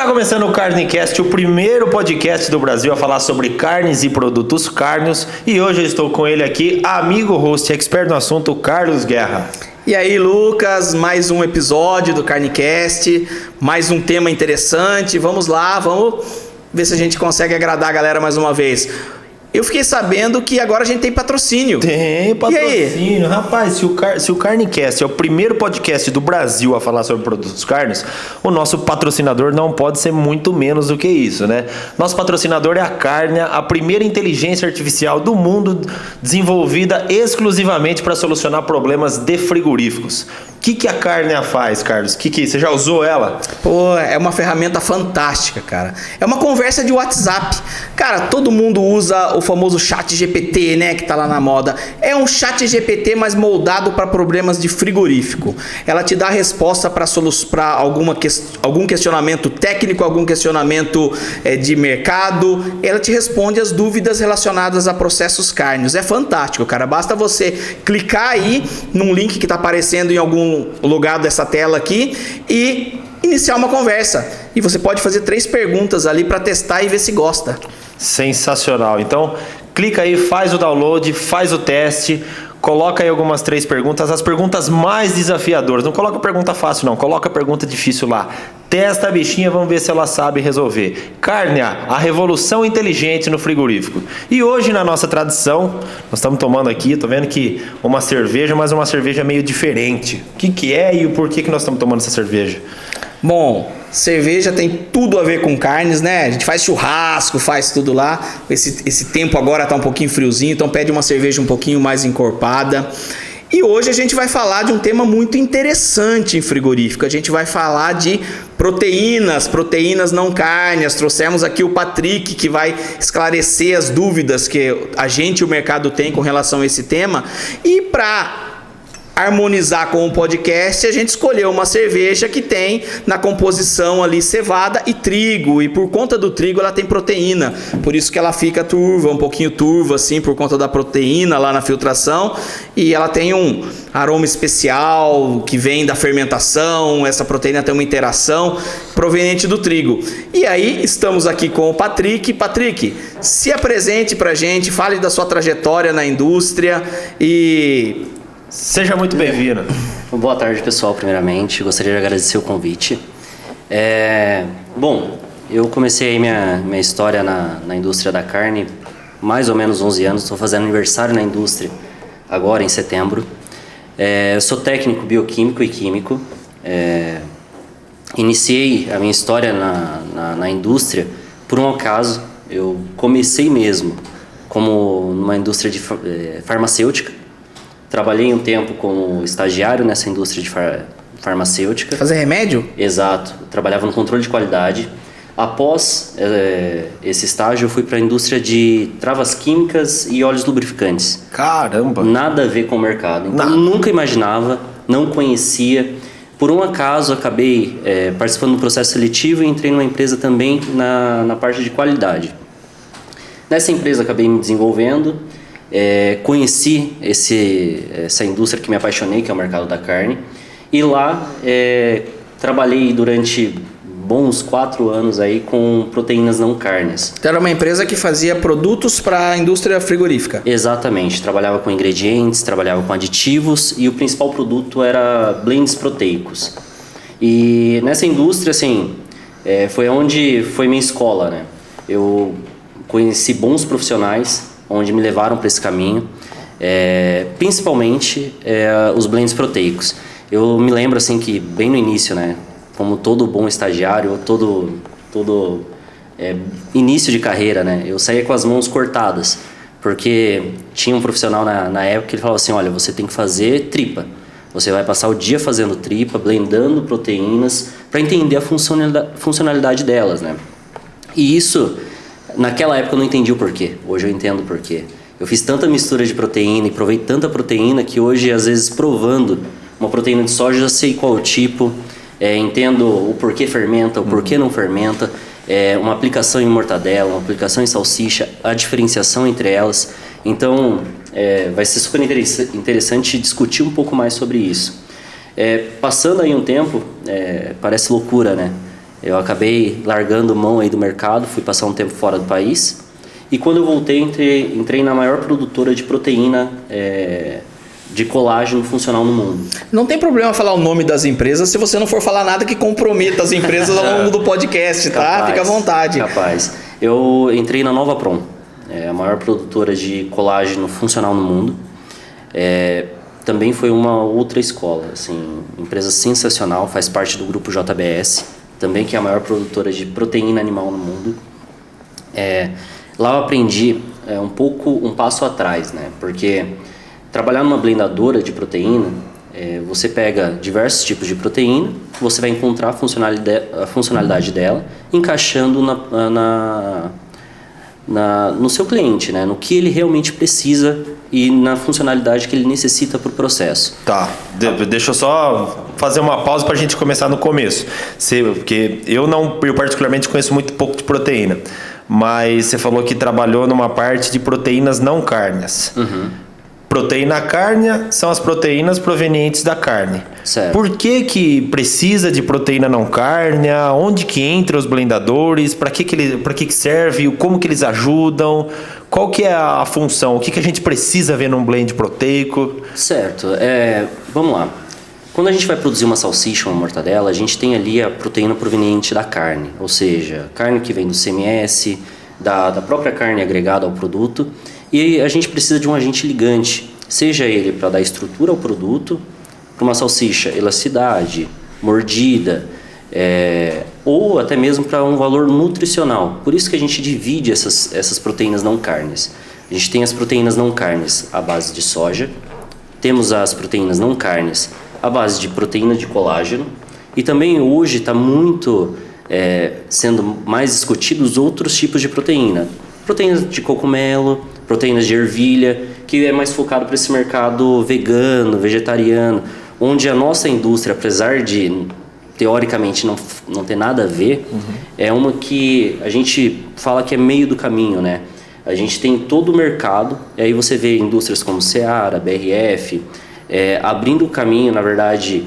Está começando o Carnicast, o primeiro podcast do Brasil a falar sobre carnes e produtos cárneos. E hoje eu estou com ele aqui, amigo host, expert no assunto, Carlos Guerra. E aí, Lucas, mais um episódio do Carnicast, mais um tema interessante. Vamos lá, vamos ver se a gente consegue agradar a galera mais uma vez. Eu fiquei sabendo que agora a gente tem patrocínio. Tem patrocínio. Rapaz, se o Carnicast é o primeiro podcast do Brasil a falar sobre produtos cárneos, o nosso patrocinador não pode ser muito menos do que isso, né? Nosso patrocinador é a Carnia, a primeira inteligência artificial do mundo desenvolvida exclusivamente para solucionar problemas de frigoríficos. O que a Carnia faz, Carlos? Você já usou ela? Pô, é uma ferramenta fantástica, cara. É uma conversa de WhatsApp. Cara, todo mundo usa o famoso chat GPT, né, que tá lá na moda. É um chat GPT, mas moldado para problemas de frigorífico. Ela te dá a resposta para algum questionamento técnico, algum questionamento de mercado. Ela te responde as dúvidas relacionadas a processos cárneos. É fantástico, cara. Basta você clicar aí num link que tá aparecendo em algum lugar dessa tela aqui e iniciar uma conversa. E você pode fazer 3 perguntas ali para testar e ver se gosta. Sensacional. Então, clica aí, faz o download, faz o teste, coloca aí algumas 3 perguntas, as perguntas mais desafiadoras. Não coloca pergunta fácil, não. Coloca pergunta difícil lá. Testa a bichinha, vamos ver se ela sabe resolver. Carnia, a revolução inteligente no frigorífico. E hoje, na nossa tradição, nós estamos tomando aqui, tô vendo que uma cerveja, mas uma cerveja meio diferente. O que é e o porquê que nós estamos tomando essa cerveja? Bom, cerveja tem tudo a ver com carnes, né? A gente faz churrasco, faz tudo lá. Esse tempo agora tá um pouquinho friozinho, então pede uma cerveja um pouquinho mais encorpada. E hoje a gente vai falar de um tema muito interessante em frigorífico. A gente vai falar de proteínas não cárneas. Trouxemos aqui o Patrick, que vai esclarecer as dúvidas que a gente e o mercado tem com relação a esse tema. E para harmonizar com o podcast, a gente escolheu uma cerveja que tem na composição ali cevada e trigo, e por conta do trigo ela tem proteína, por isso que ela fica turva, um pouquinho turva assim, por conta da proteína lá na filtração, e ela tem um aroma especial que vem da fermentação. Essa proteína tem uma interação proveniente do trigo. E aí estamos aqui com o Patrick. Patrick, se apresente pra gente, fale da sua trajetória na indústria e seja muito bem-vindo. Boa tarde, pessoal. Primeiramente, gostaria de agradecer o convite. Bom, eu comecei aí minha história na indústria da carne mais ou menos 11 anos. Estou fazendo aniversário na indústria agora em setembro. Eu sou técnico bioquímico e químico. Iniciei a minha história na indústria por um acaso. Eu comecei mesmo como numa indústria de farmacêutica. Trabalhei um tempo como estagiário nessa indústria de farmacêutica. Fazer remédio? Exato. Eu trabalhava no controle de qualidade. Após esse estágio, eu fui para a indústria de travas químicas e óleos lubrificantes. Caramba! Nada a ver com o mercado. Então, eu nunca imaginava, não conhecia. Por um acaso, acabei participando do processo seletivo e entrei numa empresa também na parte de qualidade. Nessa empresa, acabei me desenvolvendo. Conheci essa indústria que me apaixonei, que é o mercado da carne, e lá trabalhei durante bons 4 anos aí com proteínas não cárneas. Então era uma empresa que fazia produtos para a indústria frigorífica. Exatamente, trabalhava com ingredientes, trabalhava com aditivos e o principal produto era blends proteicos. E nessa indústria, assim, foi onde foi minha escola, né? Eu conheci bons profissionais onde me levaram para esse caminho, principalmente os blends proteicos. Eu me lembro assim que bem no início, né, como todo bom estagiário, todo início de carreira, né, eu saía com as mãos cortadas, porque tinha um profissional na época que ele falava assim, olha, você tem que fazer tripa. Você vai passar o dia fazendo tripa, blendando proteínas, para entender a funcionalidade delas, né. E isso, naquela época eu não entendi o porquê, hoje eu entendo o porquê. Eu fiz tanta mistura de proteína e provei tanta proteína que hoje, às vezes, provando uma proteína de soja, eu já sei qual o tipo, entendo o porquê fermenta, o porquê não fermenta, uma aplicação em mortadela, uma aplicação em salsicha, a diferenciação entre elas. Então, vai ser super interessante discutir um pouco mais sobre isso. Passando aí um tempo, parece loucura, né? Eu acabei largando mão aí do mercado, fui passar um tempo fora do país. E quando eu voltei, entrei na maior produtora de proteína de colágeno funcional no mundo. Não tem problema falar o nome das empresas se você não for falar nada que comprometa as empresas ao longo do podcast, tá? Capaz, Fica à vontade. Capaz. Eu entrei na Novapron, a maior produtora de colágeno funcional no mundo. Também foi uma outra escola, assim, empresa sensacional, faz parte do grupo JBS, também que é a maior produtora de proteína animal no mundo. Lá eu aprendi um passo atrás, né? Porque trabalhar numa blendadora de proteína, você pega diversos tipos de proteína, você vai encontrar a funcionalidade dela, encaixando no seu cliente, né? No que ele realmente precisa e na funcionalidade que ele necessita para o processo. Tá, deixa eu só fazer uma pausa para a gente começar no começo. Porque eu particularmente conheço muito pouco de proteína, mas você falou que trabalhou numa parte de proteínas não cárneas. Uhum. Proteína cárnea são as proteínas provenientes da carne. Certo. Por que precisa de proteína não cárnea? Onde que entra os blendadores? Para que serve? Como que eles ajudam? Qual que é a função? O que a gente precisa ver num blend proteico? Certo. Vamos lá. Quando a gente vai produzir uma salsicha ou uma mortadela, a gente tem ali a proteína proveniente da carne. Ou seja, carne que vem do CMS, da própria carne agregada ao produto. E a gente precisa de um agente ligante, seja ele para dar estrutura ao produto, para uma salsicha, elasticidade, mordida, ou até mesmo para um valor nutricional. Por isso que a gente divide essas proteínas não carnes. A gente tem as proteínas não carnes à base de soja, temos as proteínas não carnes à base de proteína de colágeno, e também hoje está muito sendo mais discutidos outros tipos de proteína. Proteínas de cogumelo, proteínas de ervilha, que é mais focado para esse mercado vegano, vegetariano, onde a nossa indústria, apesar de teoricamente não ter nada a ver, é uma que a gente fala que é meio do caminho, né? A gente tem todo o mercado, e aí você vê indústrias como Seara, BRF, abrindo o caminho, na verdade,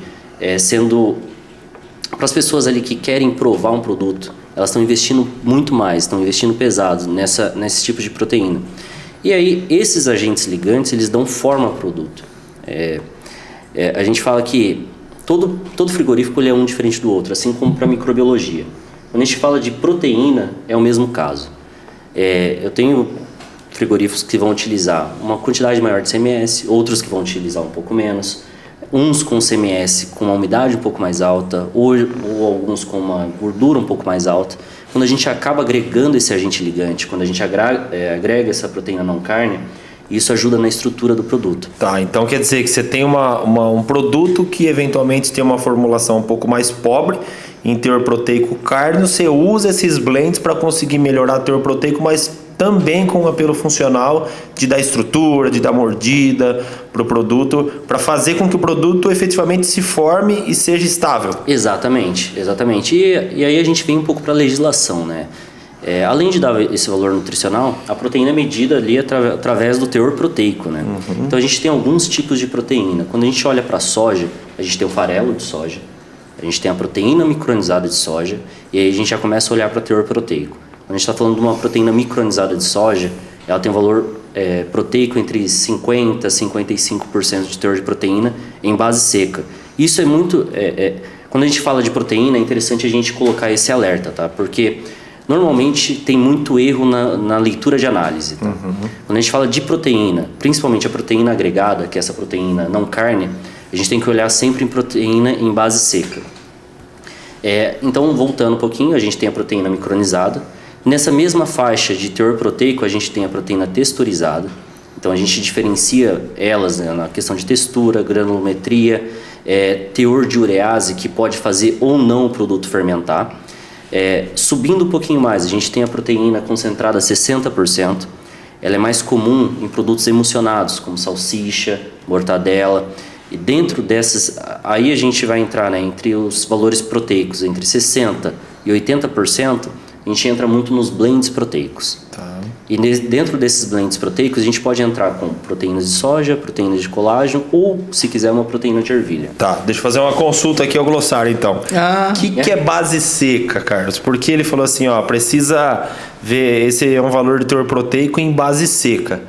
sendo para as pessoas ali que querem provar um produto, elas estão investindo muito mais, estão investindo pesado nesse tipo de proteína. E aí, esses agentes ligantes, eles dão forma ao produto. A gente fala que todo frigorífico ele é um diferente do outro, assim como para a microbiologia. Quando a gente fala de proteína, é o mesmo caso. Eu tenho frigoríficos que vão utilizar uma quantidade maior de CMS, outros que vão utilizar um pouco menos, uns com CMS com uma umidade um pouco mais alta, ou alguns com uma gordura um pouco mais alta. Quando a gente acaba agregando esse agente ligante, quando a gente agrega essa proteína não carne, isso ajuda na estrutura do produto. Tá, então quer dizer que você tem um produto que eventualmente tem uma formulação um pouco mais pobre em teor proteico carne, você usa esses blends para conseguir melhorar o teor proteico, mas também com um apelo funcional de dar estrutura, de dar mordida para o produto, para fazer com que o produto efetivamente se forme e seja estável. Exatamente. E aí a gente vem um pouco para a legislação, né? Além de dar esse valor nutricional, a proteína é medida ali através do teor proteico, né? Então a gente tem alguns tipos de proteína. Quando a gente olha para a soja, a gente tem o farelo de soja, a gente tem a proteína micronizada de soja, e aí a gente já começa a olhar para o teor proteico. Quando a gente está falando de uma proteína micronizada de soja, ela tem um valor proteico entre 50% e 55% de teor de proteína em base seca. Isso é muito... quando a gente fala de proteína, é interessante a gente colocar esse alerta, tá? Porque normalmente tem muito erro na leitura de análise. Tá? Quando a gente fala de proteína, principalmente a proteína agregada, que é essa proteína não carne, a gente tem que olhar sempre em proteína em base seca. Então, voltando um pouquinho, a gente tem a proteína micronizada. Nessa mesma faixa de teor proteico, a gente tem a proteína texturizada. Então, a gente diferencia elas, né, na questão de textura, granulometria, teor de urease, que pode fazer ou não o produto fermentar. Subindo um pouquinho mais, a gente tem a proteína concentrada a 60%. Ela é mais comum em produtos emulsionados, como salsicha, mortadela. E dentro dessas, aí a gente vai entrar, né, entre os valores proteicos, entre 60% e 80%, a gente entra muito nos blends proteicos. Tá. E dentro desses blends proteicos, a gente pode entrar com proteínas de soja, proteínas de colágeno ou, se quiser, uma proteína de ervilha. Tá, deixa eu fazer uma consulta aqui ao glossário, então. O que é base seca, Carlos? Porque ele falou assim, ó, precisa ver, esse é um valor de teor proteico em base seca.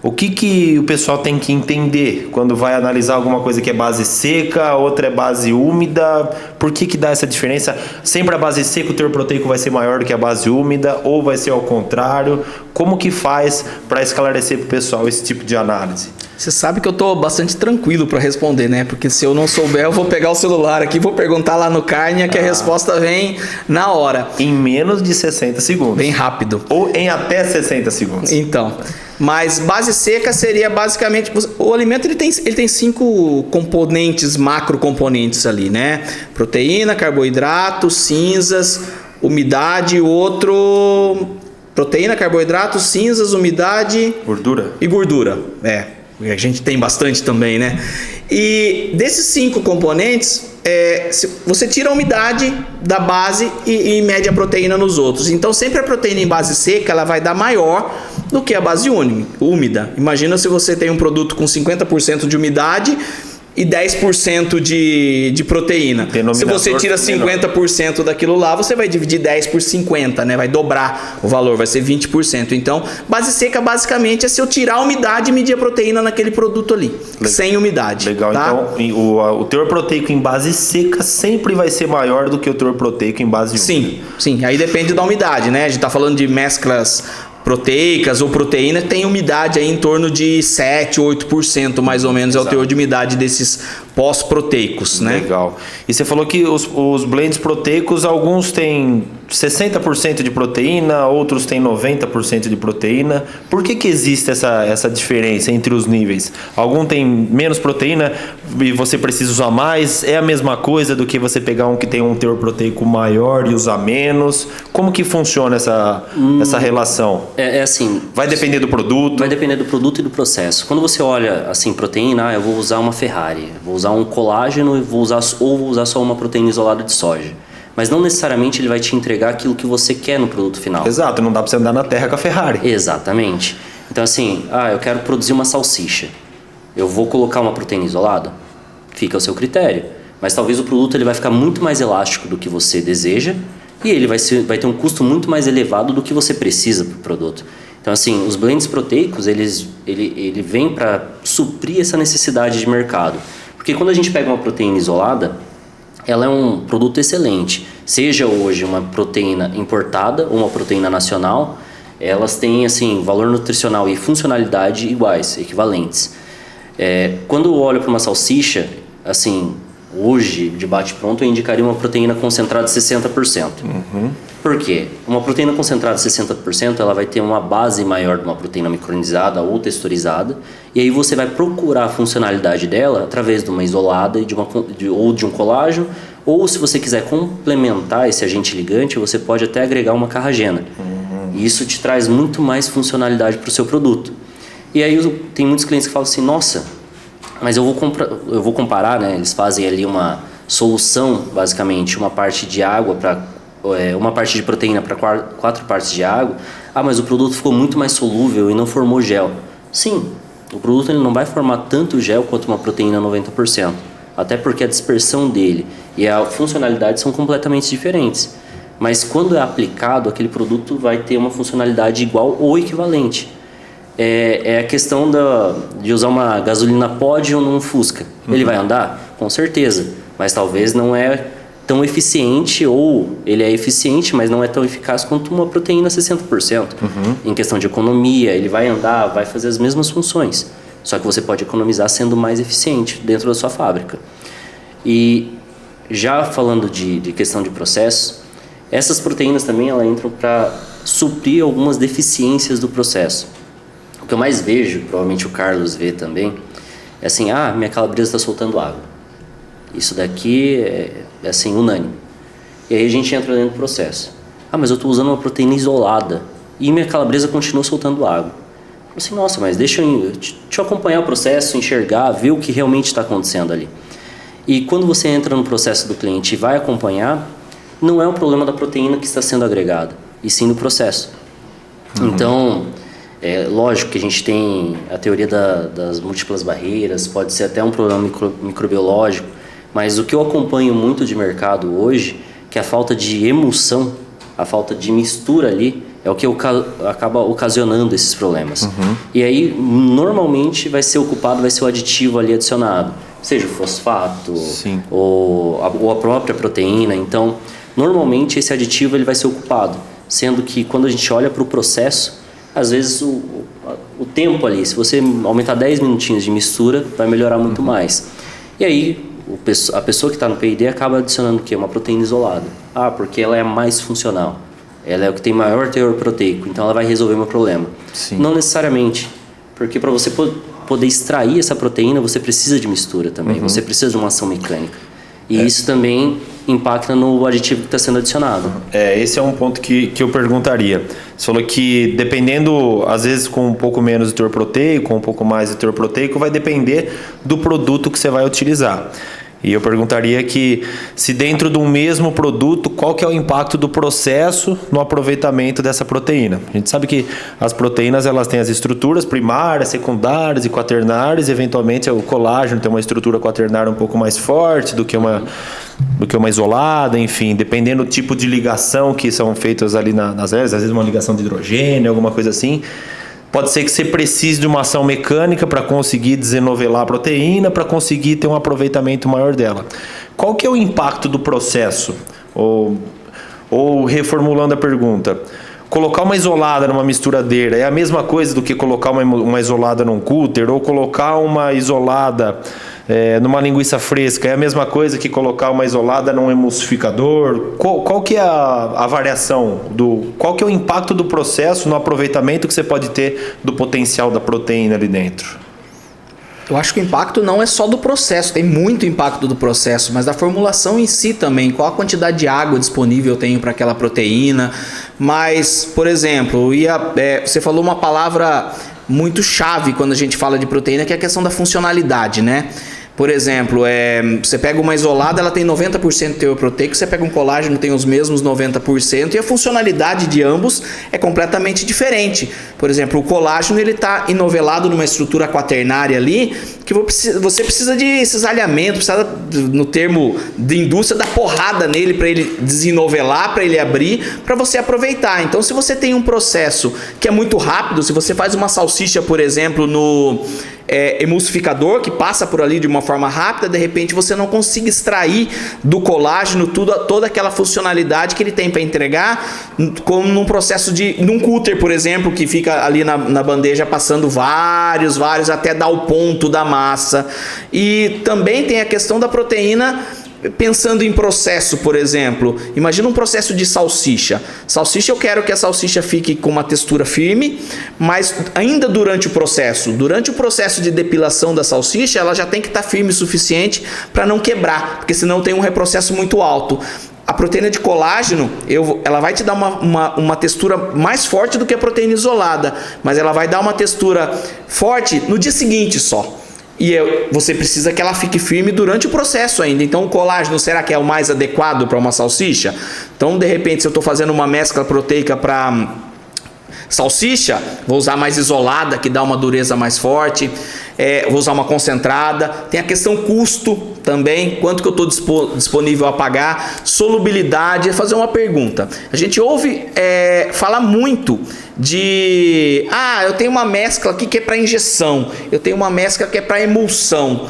O que o pessoal tem que entender quando vai analisar alguma coisa que é base seca, outra é base úmida? Por que dá essa diferença? Sempre a base seca, o teor proteico vai ser maior do que a base úmida ou vai ser ao contrário? Como que faz para esclarecer para o pessoal esse tipo de análise? Você sabe que eu tô bastante tranquilo para responder, né? Porque se eu não souber, eu vou pegar o celular aqui, vou perguntar lá no Carnia que a resposta vem na hora. Em menos de 60 segundos. Bem rápido. Ou em até 60 segundos. Então, mas base seca seria basicamente... O alimento ele tem 5 componentes, macrocomponentes ali, né? Proteína, carboidrato, cinzas, umidade, outro... Proteína, carboidrato, cinzas, umidade... Gordura. E gordura, a gente tem bastante também, né? E desses 5 componentes, você tira a umidade da base e mede a proteína nos outros. Então, sempre a proteína em base seca ela vai dar maior do que a base úmida. Imagina se você tem um produto com 50% de umidade e 10% de proteína. Se você tira 50% daquilo lá, você vai dividir 10 por 50, né? Vai dobrar o valor, vai ser 20%. Então, base seca basicamente é se eu tirar a umidade e medir a proteína naquele produto ali, sem umidade. Legal, tá? Então o teor proteico em base seca sempre vai ser maior do que o teor proteico em base úmida. Sim. Aí depende da umidade, né? A gente tá falando de mesclas proteicas ou proteína, tem umidade aí em torno de 7, 8% mais ou menos. Exato. É o teor de umidade desses pós-proteicos, né? Legal. E você falou que os blends proteicos, alguns têm 60% de proteína, outros têm 90% de proteína. Por que existe essa diferença entre os níveis? Algum tem menos proteína e você precisa usar mais? É a mesma coisa do que você pegar um que tem um teor proteico maior e usar menos? Como que funciona essa relação? É assim... Vai depender do produto? Vai depender do produto e do processo. Quando você olha, assim, proteína, eu vou usar uma Ferrari, vou usar um colágeno e vou usar só uma proteína isolada de soja. Mas não necessariamente ele vai te entregar aquilo que você quer no produto final. Exato, não dá para você andar na terra com a Ferrari. Exatamente. Então assim, eu quero produzir uma salsicha. Eu vou colocar uma proteína isolada? Fica ao seu critério. Mas talvez o produto ele vai ficar muito mais elástico do que você deseja e ele vai ter um custo muito mais elevado do que você precisa para o produto. Então assim, os blends proteicos, ele vem para suprir essa necessidade de mercado. Porque quando a gente pega uma proteína isolada, ela é um produto excelente. Seja hoje uma proteína importada ou uma proteína nacional, elas têm assim, valor nutricional e funcionalidade iguais, equivalentes. Quando eu olho para uma salsicha, assim, hoje, de bate-pronto, eu indicaria uma proteína concentrada de 60%. Uhum. Por quê? Uma proteína concentrada de 60%, ela vai ter uma base maior de uma proteína micronizada ou texturizada, e aí você vai procurar a funcionalidade dela através de uma isolada ou de um colágeno, ou se você quiser complementar esse agente ligante, você pode até agregar uma carragena. Uhum. E isso te traz muito mais funcionalidade para o seu produto. E aí tem muitos clientes que falam assim, nossa, mas eu vou comparar, né? Eles fazem ali uma solução, basicamente, uma parte de água para uma parte de proteína para 4 partes de água. Mas o produto ficou muito mais solúvel e não formou gel. Sim, o produto ele não vai formar tanto gel quanto uma proteína 90%, até porque a dispersão dele e a funcionalidade são completamente diferentes. Mas quando é aplicado, aquele produto vai ter uma funcionalidade igual ou equivalente. É a questão de usar uma gasolina Podium num Fusca. Uhum. Ele vai andar? Com certeza, mas talvez não é tão eficiente, ou ele é eficiente, mas não é tão eficaz quanto uma proteína 60%. Uhum. Em questão de economia, ele vai andar, vai fazer as mesmas funções, só que você pode economizar sendo mais eficiente dentro da sua fábrica. E já falando de questão de processo, essas proteínas também elas entram para suprir algumas deficiências do processo. O que eu mais vejo, provavelmente o Carlos vê também, é assim, minha calabresa está soltando água. Isso daqui é assim, unânime. E aí a gente entra dentro do processo. Mas eu estou usando uma proteína isolada e minha calabresa continua soltando água. Eu assim, nossa, mas deixa eu acompanhar o processo, enxergar, ver o que realmente está acontecendo ali. E quando você entra no processo do cliente e vai acompanhar, não é um problema da proteína que está sendo agregada, e sim do processo. Uhum. Então, É lógico que a gente tem a teoria das múltiplas barreiras, pode ser até um problema microbiológico, mas o que eu acompanho muito de mercado hoje, que a falta de emulsão, a falta de mistura ali, é o que acaba ocasionando esses problemas. E aí, normalmente, vai ser o aditivo ali adicionado, seja o fosfato ou a própria proteína. Então, normalmente, esse aditivo ele vai ser ocupado, sendo que quando a gente olha para o processo, às vezes o tempo ali, se você aumentar 10 minutinhos de mistura, vai melhorar muito mais. E aí, a pessoa que está no P&D acaba adicionando o quê? Uma proteína isolada. Porque ela é mais funcional. Ela é o que tem maior teor proteico, então ela vai resolver o meu problema. Não necessariamente, porque para você poder extrair essa proteína, você precisa de mistura também, você precisa de uma ação mecânica. E isso também impacta no aditivo que está sendo adicionado. Esse é um ponto que eu perguntaria. Você falou que dependendo, às vezes com um pouco menos de teor proteico, com um pouco mais de teor proteico, vai depender do produto que você vai utilizar. E eu perguntaria que se dentro de um mesmo produto, qual que é o impacto do processo no aproveitamento dessa proteína. A gente sabe que as proteínas elas têm as estruturas primárias, secundárias e quaternárias. Eventualmente o colágeno tem uma estrutura quaternária um pouco mais forte do que uma isolada, enfim, dependendo do tipo de ligação que são feitas ali nas hélices, às vezes uma ligação de hidrogênio, alguma coisa assim. Pode ser que você precise de uma ação mecânica para conseguir desenovelar a proteína, para conseguir ter um aproveitamento maior dela. Qual que é o impacto do processo? Ou reformulando a pergunta, colocar uma isolada numa misturadeira é a mesma coisa do que colocar uma isolada num cooler? Ou colocar uma isolada numa linguiça fresca é a mesma coisa que colocar uma isolada num emulsificador? Qual que é a variação? Qual que é o impacto do processo no aproveitamento que você pode ter do potencial da proteína ali dentro? Eu acho que o impacto não é só do processo, tem muito impacto do processo, mas da formulação em si também. Qual a quantidade de água disponível eu tenho para aquela proteína? Mas, por exemplo, você falou uma palavra muito chave quando a gente fala de proteína, que é a questão da funcionalidade, né? Por exemplo, você pega uma isolada, ela tem 90% de teor proteico, você pega um colágeno, tem os mesmos 90%, e a funcionalidade de ambos é completamente diferente. Por exemplo, o colágeno está enovelado numa estrutura quaternária ali, que você precisa de cisalhamento, precisa, no termo de indústria, dar porrada nele para ele desenovelar, para ele abrir, para você aproveitar. Então, se você tem um processo que é muito rápido, se você faz uma salsicha, por exemplo, no emulsificador, que passa por ali de uma forma rápida, de repente você não consiga extrair do colágeno toda aquela funcionalidade que ele tem para entregar, como num processo num cooler, por exemplo, que fica ali na bandeja passando vários até dar o ponto da massa. E também tem a questão da proteína. Pensando em processo, por exemplo, imagina um processo de salsicha. Salsicha, eu quero que a salsicha fique com uma textura firme, mas ainda durante o processo de depilação da salsicha, ela já tem que estar firme o suficiente para não quebrar, porque senão tem um reprocesso muito alto. A proteína de colágeno, ela vai te dar uma textura mais forte do que a proteína isolada, mas ela vai dar uma textura forte no dia seguinte só. E você precisa que ela fique firme durante o processo ainda. Então o colágeno, será que é o mais adequado para uma salsicha? Então, de repente, se eu estou fazendo uma mescla proteica para salsicha, vou usar mais isolada, que dá uma dureza mais forte. Vou usar uma concentrada. Tem a questão custo também, quanto que eu estou disponível a pagar. Solubilidade. Fazer uma pergunta. A gente ouve falar muito de eu tenho uma mescla aqui que é para injeção, eu tenho uma mescla que é para emulsão.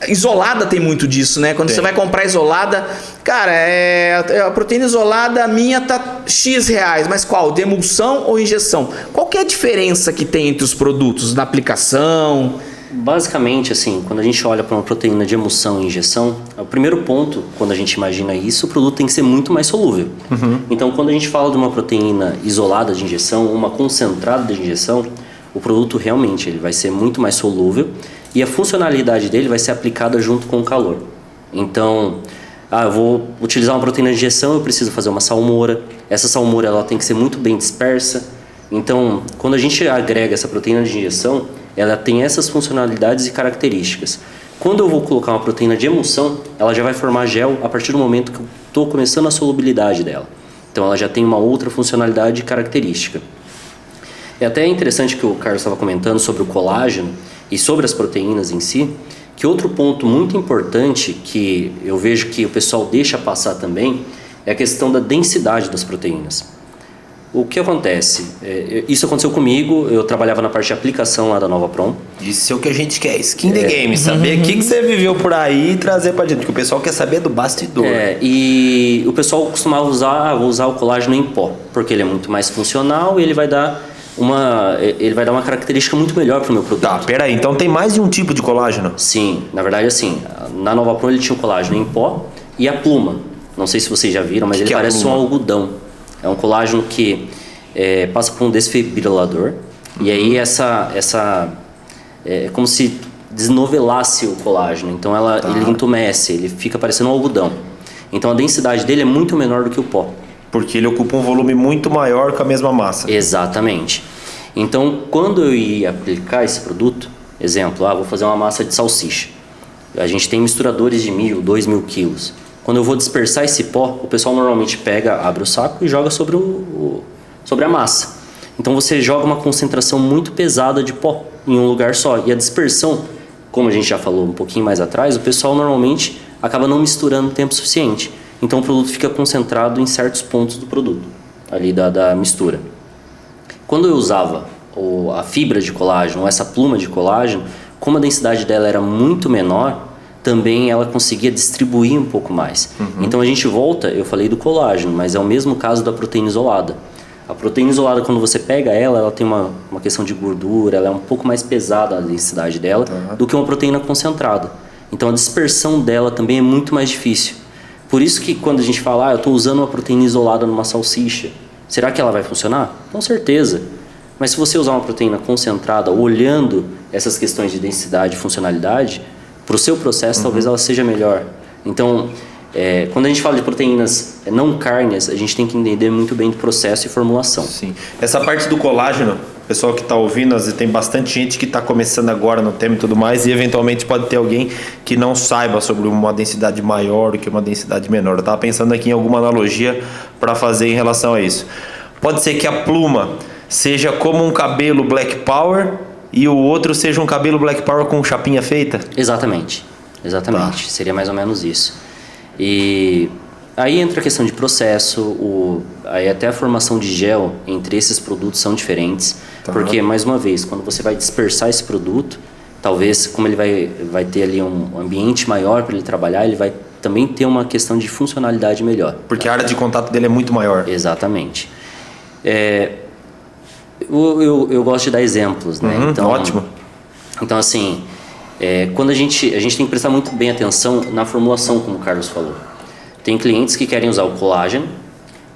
Isolada tem muito disso, né? Quando você vai comprar isolada, cara, a proteína isolada minha tá X reais, mas qual? De emulsão ou injeção? Qual que é a diferença que tem entre os produtos na aplicação? Basicamente, assim, quando a gente olha para uma proteína de emulsão e injeção, o primeiro ponto, quando a gente imagina isso, o produto tem que ser muito mais solúvel. Então, quando a gente fala de uma proteína isolada de injeção, uma concentrada de injeção, o produto realmente ele vai ser muito mais solúvel e a funcionalidade dele vai ser aplicada junto com o calor. Então, eu vou utilizar uma proteína de injeção, eu preciso fazer uma salmoura. Essa salmoura ela tem que ser muito bem dispersa. Então, quando a gente agrega essa proteína de injeção, ela tem essas funcionalidades e características. Quando eu vou colocar uma proteína de emulsão, ela já vai formar gel a partir do momento que eu estou começando a solubilidade dela. Então, ela já tem uma outra funcionalidade e característica. É até interessante que o Carlos estava comentando sobre o colágeno e sobre as proteínas em si, que outro ponto muito importante que eu vejo que o pessoal deixa passar também é a questão da densidade das proteínas. O que acontece? Isso aconteceu comigo, eu trabalhava na parte de aplicação lá da Nova Prom. Isso é o que a gente quer, skin the game, saber o que você viveu por aí e trazer pra gente, porque o pessoal quer saber do bastidor. E o pessoal costumava usar o colágeno em pó, porque ele é muito mais funcional e ele vai dar uma característica muito melhor para o meu produto. Tá, peraí, então tem mais de um tipo de colágeno? Sim, na verdade assim, na Nova Pro ele tinha o colágeno em pó e a pluma. Não sei se vocês já viram, mas ele parece um algodão. É um colágeno que passa por um desfibrilador. E aí é como se desnovelasse o colágeno. Então ele entumece, ele fica parecendo um algodão. Então a densidade dele é muito menor do que o pó. Porque ele ocupa um volume muito maior com a mesma massa. Exatamente. Então, quando eu ia aplicar esse produto, exemplo, vou fazer uma massa de salsicha. A gente tem misturadores de 1.000, 2.000 quilos. Quando eu vou dispersar esse pó, o pessoal normalmente abre o saco e joga sobre a massa. Então você joga uma concentração muito pesada de pó em um lugar só. E a dispersão, como a gente já falou um pouquinho mais atrás, o pessoal normalmente acaba não misturando tempo suficiente. Então o produto fica concentrado em certos pontos do produto, ali da mistura. Quando eu usava a fibra de colágeno, ou essa pluma de colágeno, como a densidade dela era muito menor, também ela conseguia distribuir um pouco mais. Então a gente volta, eu falei do colágeno, mas é o mesmo caso da proteína isolada. A proteína isolada, quando você pega ela tem uma questão de gordura, ela é um pouco mais pesada a densidade dela do que uma proteína concentrada. Então a dispersão dela também é muito mais difícil. Por isso que quando a gente fala, eu estou usando uma proteína isolada numa salsicha, será que ela vai funcionar? Com certeza. Mas se você usar uma proteína concentrada, olhando essas questões de densidade e funcionalidade, para o seu processo talvez ela seja melhor. Então, quando a gente fala de proteínas não cárneas, a gente tem que entender muito bem do processo e formulação. Sim. Essa parte do colágeno, pessoal que está ouvindo, às vezes tem bastante gente que está começando agora no tema e tudo mais, e eventualmente pode ter alguém que não saiba sobre uma densidade maior do que uma densidade menor. Eu estava pensando aqui em alguma analogia para fazer em relação a isso. Pode ser que a pluma seja como um cabelo Black Power e o outro seja um cabelo Black Power com chapinha feita? Exatamente. Seria mais ou menos isso. E aí entra a questão de processo, aí até a formação de gel entre esses produtos são diferentes, porque, mais uma vez, quando você vai dispersar esse produto, talvez, como ele vai ter ali um ambiente maior para ele trabalhar, ele vai também ter uma questão de funcionalidade melhor. Porque a área de contato dele é muito maior. Exatamente. Eu gosto de dar exemplos, né? Então, ótimo. Então, assim, quando a gente tem que prestar muito bem atenção na formulação, como o Carlos falou. Tem clientes que querem usar o colágeno,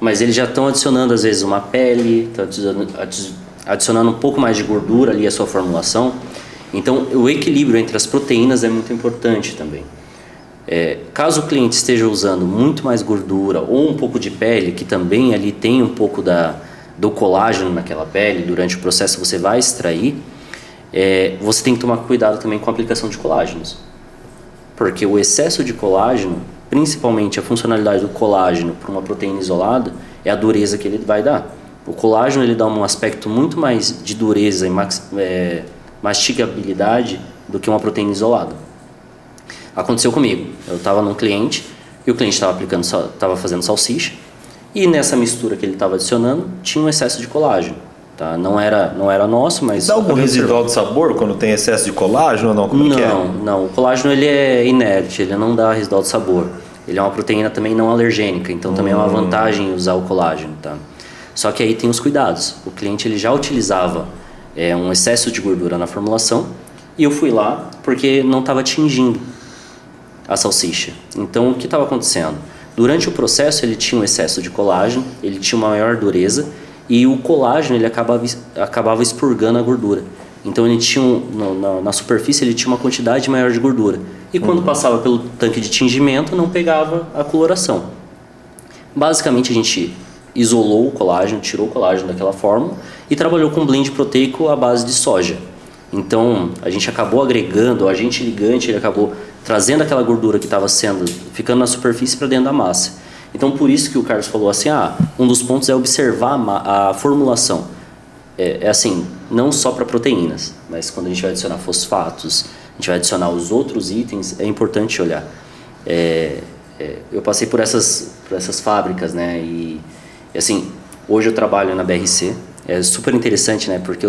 mas eles já estão adicionando, às vezes, uma pele, estão adicionando um pouco mais de gordura ali à sua formulação. Então, o equilíbrio entre as proteínas é muito importante também. Caso o cliente esteja usando muito mais gordura ou um pouco de pele, que também ali tem um pouco do colágeno naquela pele, durante o processo você vai extrair, você tem que tomar cuidado também com a aplicação de colágenos. Porque o excesso de colágeno, principalmente a funcionalidade do colágeno para uma proteína isolada, é a dureza que ele vai dar. O colágeno ele dá um aspecto muito mais de dureza e mastigabilidade do que uma proteína isolada. Aconteceu comigo. Eu estava num cliente e o cliente estava fazendo salsicha e nessa mistura que ele estava adicionando tinha um excesso de colágeno. Tá? Não era nosso, mas... Dá algum residual de sabor quando tem excesso de colágeno ou não? Não. O colágeno ele é inerte, ele não dá residual de sabor. Ele é uma proteína também não alergênica, então também é uma vantagem usar o colágeno. Tá? Só que aí tem os cuidados. O cliente ele já utilizava um excesso de gordura na formulação e eu fui lá porque não estava atingindo a salsicha. Então o que estava acontecendo? Durante o processo ele tinha um excesso de colágeno, ele tinha uma maior dureza e o colágeno ele acabava expurgando a gordura. Então ele tinha na superfície ele tinha uma quantidade maior de gordura. E quando passava pelo tanque de tingimento não pegava a coloração. Basicamente a gente isolou o colágeno, tirou o colágeno daquela fórmula e trabalhou com blend proteico à base de soja. Então a gente acabou agregando, o agente ligante ele acabou trazendo aquela gordura que estava ficando na superfície para dentro da massa. Então por isso que o Carlos falou assim, um dos pontos é observar a formulação. é assim, não só para proteínas, mas quando a gente vai adicionar fosfatos, a gente vai adicionar os outros itens, é importante olhar. Eu passei por essas fábricas, né? E assim, hoje eu trabalho na BRC. É super interessante, né? Porque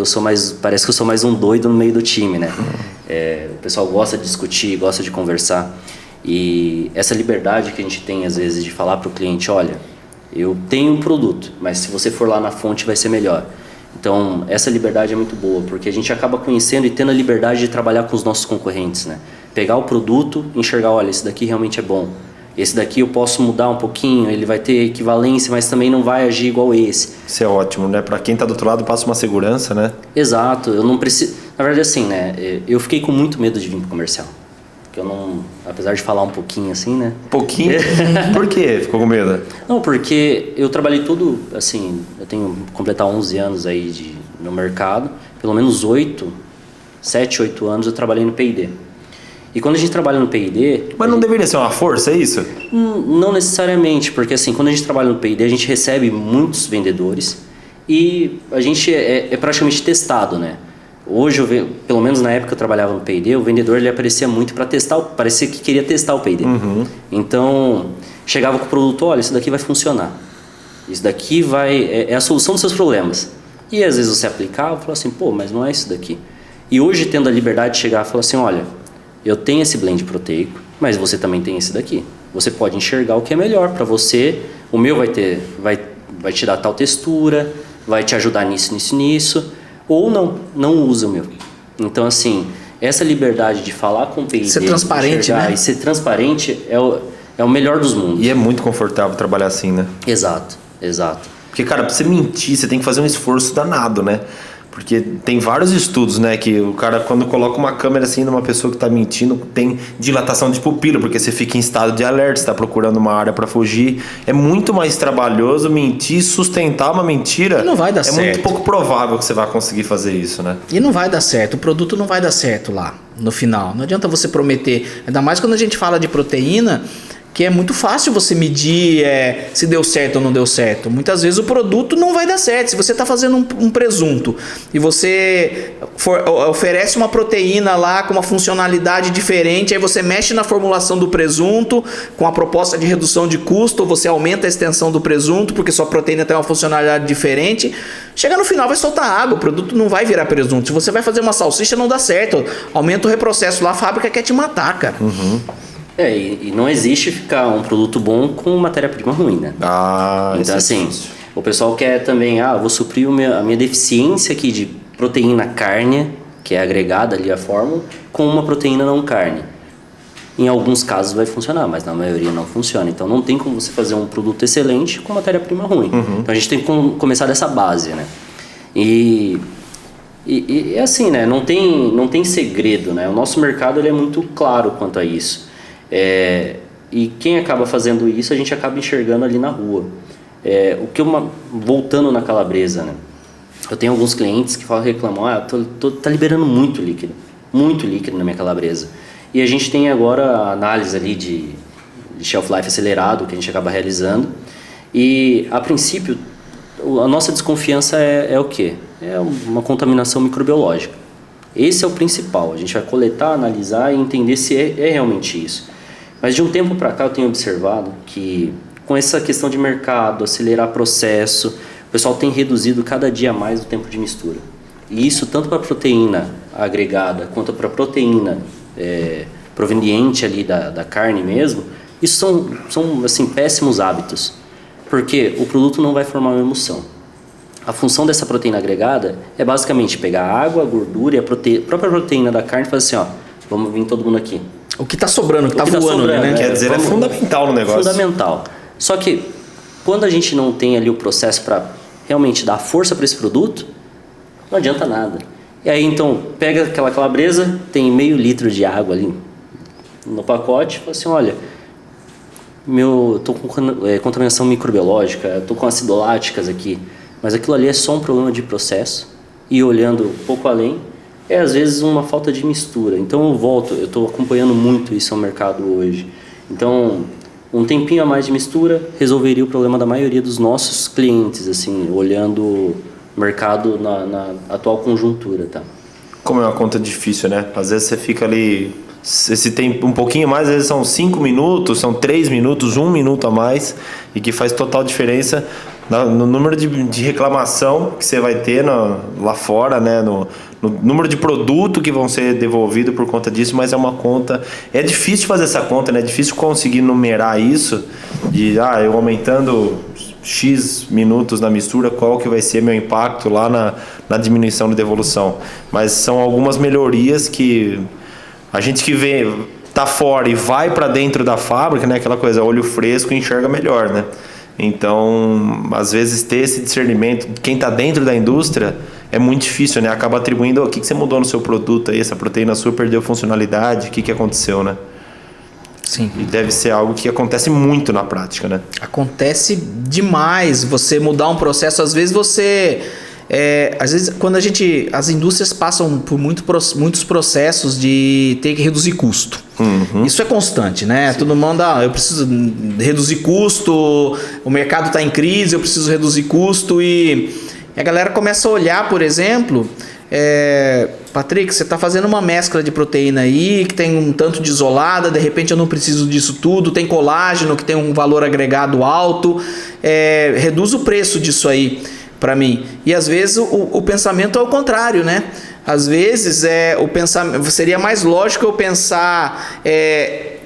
parece que eu sou mais um doido no meio do time, né? O pessoal gosta de discutir, gosta de conversar. E essa liberdade que a gente tem, às vezes, de falar para o cliente, olha, eu tenho um produto, mas se você for lá na fonte vai ser melhor. Então, essa liberdade é muito boa, porque a gente acaba conhecendo e tendo a liberdade de trabalhar com os nossos concorrentes, né? Pegar o produto e enxergar, olha, esse daqui realmente é bom. Esse daqui eu posso mudar um pouquinho, ele vai ter equivalência, mas também não vai agir igual esse. Isso é ótimo, né? Para quem está do outro lado, passa uma segurança, né? Exato, eu não preciso... Na verdade, assim, né? Eu fiquei com muito medo de vir pro comercial. Porque eu não... Apesar de falar um pouquinho assim, né? Um pouquinho? Por quê? Ficou com medo? Não, porque eu trabalhei tudo, assim... Eu tenho completar 11 anos aí no mercado. Pelo menos 7, 8 anos eu trabalhei no P&D. E quando a gente trabalha no P&D... Mas não deveria ser uma força, é isso? Não necessariamente, porque assim, quando a gente trabalha no P&D, a gente recebe muitos vendedores e a gente é praticamente testado, né? Hoje, pelo menos na época que eu trabalhava no P&D, o vendedor ele aparecia muito para testar, parecia que queria testar o P&D. Uhum. Então, chegava com o produto, olha, isso daqui vai funcionar. Isso daqui é a solução dos seus problemas. E às vezes você aplicava e falava assim, pô, mas não é isso daqui. E hoje, tendo a liberdade de chegar e falar assim, olha, eu tenho esse blend proteico, mas você também tem esse daqui. Você pode enxergar o que é melhor para você. O meu vai te dar tal textura, vai te ajudar nisso. Ou não usa o meu. Então, assim, essa liberdade de falar com o P&D... Ser transparente, né? E ser transparente é o melhor dos mundos. E é muito confortável trabalhar assim, né? Exato. Porque, cara, pra você mentir, você tem que fazer um esforço danado, né? Porque tem vários estudos, né? Que o cara, quando coloca uma câmera assim numa pessoa que tá mentindo, tem dilatação de pupila, porque você fica em estado de alerta, você tá procurando uma área para fugir. É muito mais trabalhoso mentir, sustentar uma mentira. E não vai dar certo. É muito pouco provável que você vai conseguir fazer isso, né? E não vai dar certo, o produto não vai dar certo lá no final. Não adianta você prometer, ainda mais quando a gente fala de proteína, que é muito fácil você medir se deu certo ou não deu certo. Muitas vezes o produto não vai dar certo. Se você está fazendo um presunto e você oferece uma proteína lá com uma funcionalidade diferente, aí você mexe na formulação do presunto com a proposta de redução de custo, ou você aumenta a extensão do presunto porque sua proteína tem uma funcionalidade diferente, chega no final vai soltar água, o produto não vai virar presunto. Se você vai fazer uma salsicha não dá certo, aumenta o reprocesso lá, a fábrica quer te matar, cara. Uhum. E não existe ficar um produto bom com matéria-prima ruim, né? Então, assim, o pessoal quer também, vou suprir a minha deficiência aqui de proteína carne, que é agregada ali a fórmula, com uma proteína não carne. Em alguns casos vai funcionar, mas na maioria não funciona. Então não tem como você fazer um produto excelente com matéria-prima ruim. Uhum. Então a gente tem que começar dessa base, né? E assim, né? Não tem segredo, né? O nosso mercado ele é muito claro quanto a isso. E quem acaba fazendo isso, a gente acaba enxergando ali na rua. Voltando na calabresa, né? Eu tenho alguns clientes que reclamam, tá liberando muito líquido na minha calabresa. E a gente tem agora a análise ali de shelf life acelerado, que a gente acaba realizando. E, a princípio, a nossa desconfiança é o quê? É uma contaminação microbiológica. Esse é o principal. A gente vai coletar, analisar e entender se é realmente isso. Mas de um tempo para cá eu tenho observado que com essa questão de mercado, acelerar processo, o pessoal tem reduzido cada dia mais o tempo de mistura. E isso tanto para a proteína agregada quanto para a proteína proveniente ali da carne mesmo, isso são assim, péssimos hábitos. Porque o produto não vai formar uma emulsão. A função dessa proteína agregada é basicamente pegar a água, a gordura e a própria proteína da carne e fazer assim, vamos vir todo mundo aqui. O que está sobrando, o que está voando, né? Quer dizer, é fundamental no negócio. Fundamental. Só que quando a gente não tem ali o processo para realmente dar força para esse produto, não adianta nada. E aí então pega aquela calabresa, tem meio litro de água ali no pacote, e fala assim, olha, tô com contaminação microbiológica, tô com acidoláticas aqui, mas aquilo ali é só um problema de processo. E olhando um pouco além, às vezes uma falta de mistura. Então eu estou acompanhando muito isso no mercado hoje. Então, um tempinho a mais de mistura resolveria o problema da maioria dos nossos clientes, assim, olhando mercado na atual conjuntura, tá? Como é uma conta difícil, né? Às vezes você fica ali, se tem um pouquinho mais, às vezes são 5 minutos, são 3 minutos, 1 minuto a mais, e que faz total diferença no número de reclamação que você vai ter lá fora, né? No número de produto que vão ser devolvidos por conta disso, mas é uma conta... É difícil fazer essa conta, né? É difícil conseguir numerar isso, eu aumentando X minutos na mistura, qual que vai ser meu impacto lá na diminuição de devolução. Mas são algumas melhorias que a gente que tá fora e vai para dentro da fábrica, né? Aquela coisa, olho fresco, enxerga melhor, né? Então, às vezes ter esse discernimento de quem está dentro da indústria é muito difícil, né? Acaba atribuindo o que você mudou no seu produto aí, essa proteína sua perdeu funcionalidade, o que aconteceu, né? Sim. E deve ser algo que acontece muito na prática, né? Acontece demais você mudar um processo. Às vezes às vezes quando as indústrias passam por muitos processos de ter que reduzir custo. Uhum. Isso é constante, né? Sim. Todo mundo, eu preciso reduzir custo, o mercado está em crise, eu preciso reduzir custo, e a galera começa a olhar, por exemplo, Patrick, você está fazendo uma mescla de proteína aí que tem um tanto de isolada, de repente eu não preciso disso tudo, tem colágeno que tem um valor agregado alto, reduz o preço disso aí para mim. E às vezes o pensamento é o contrário, né? Às vezes o pensamento seria mais lógico eu pensar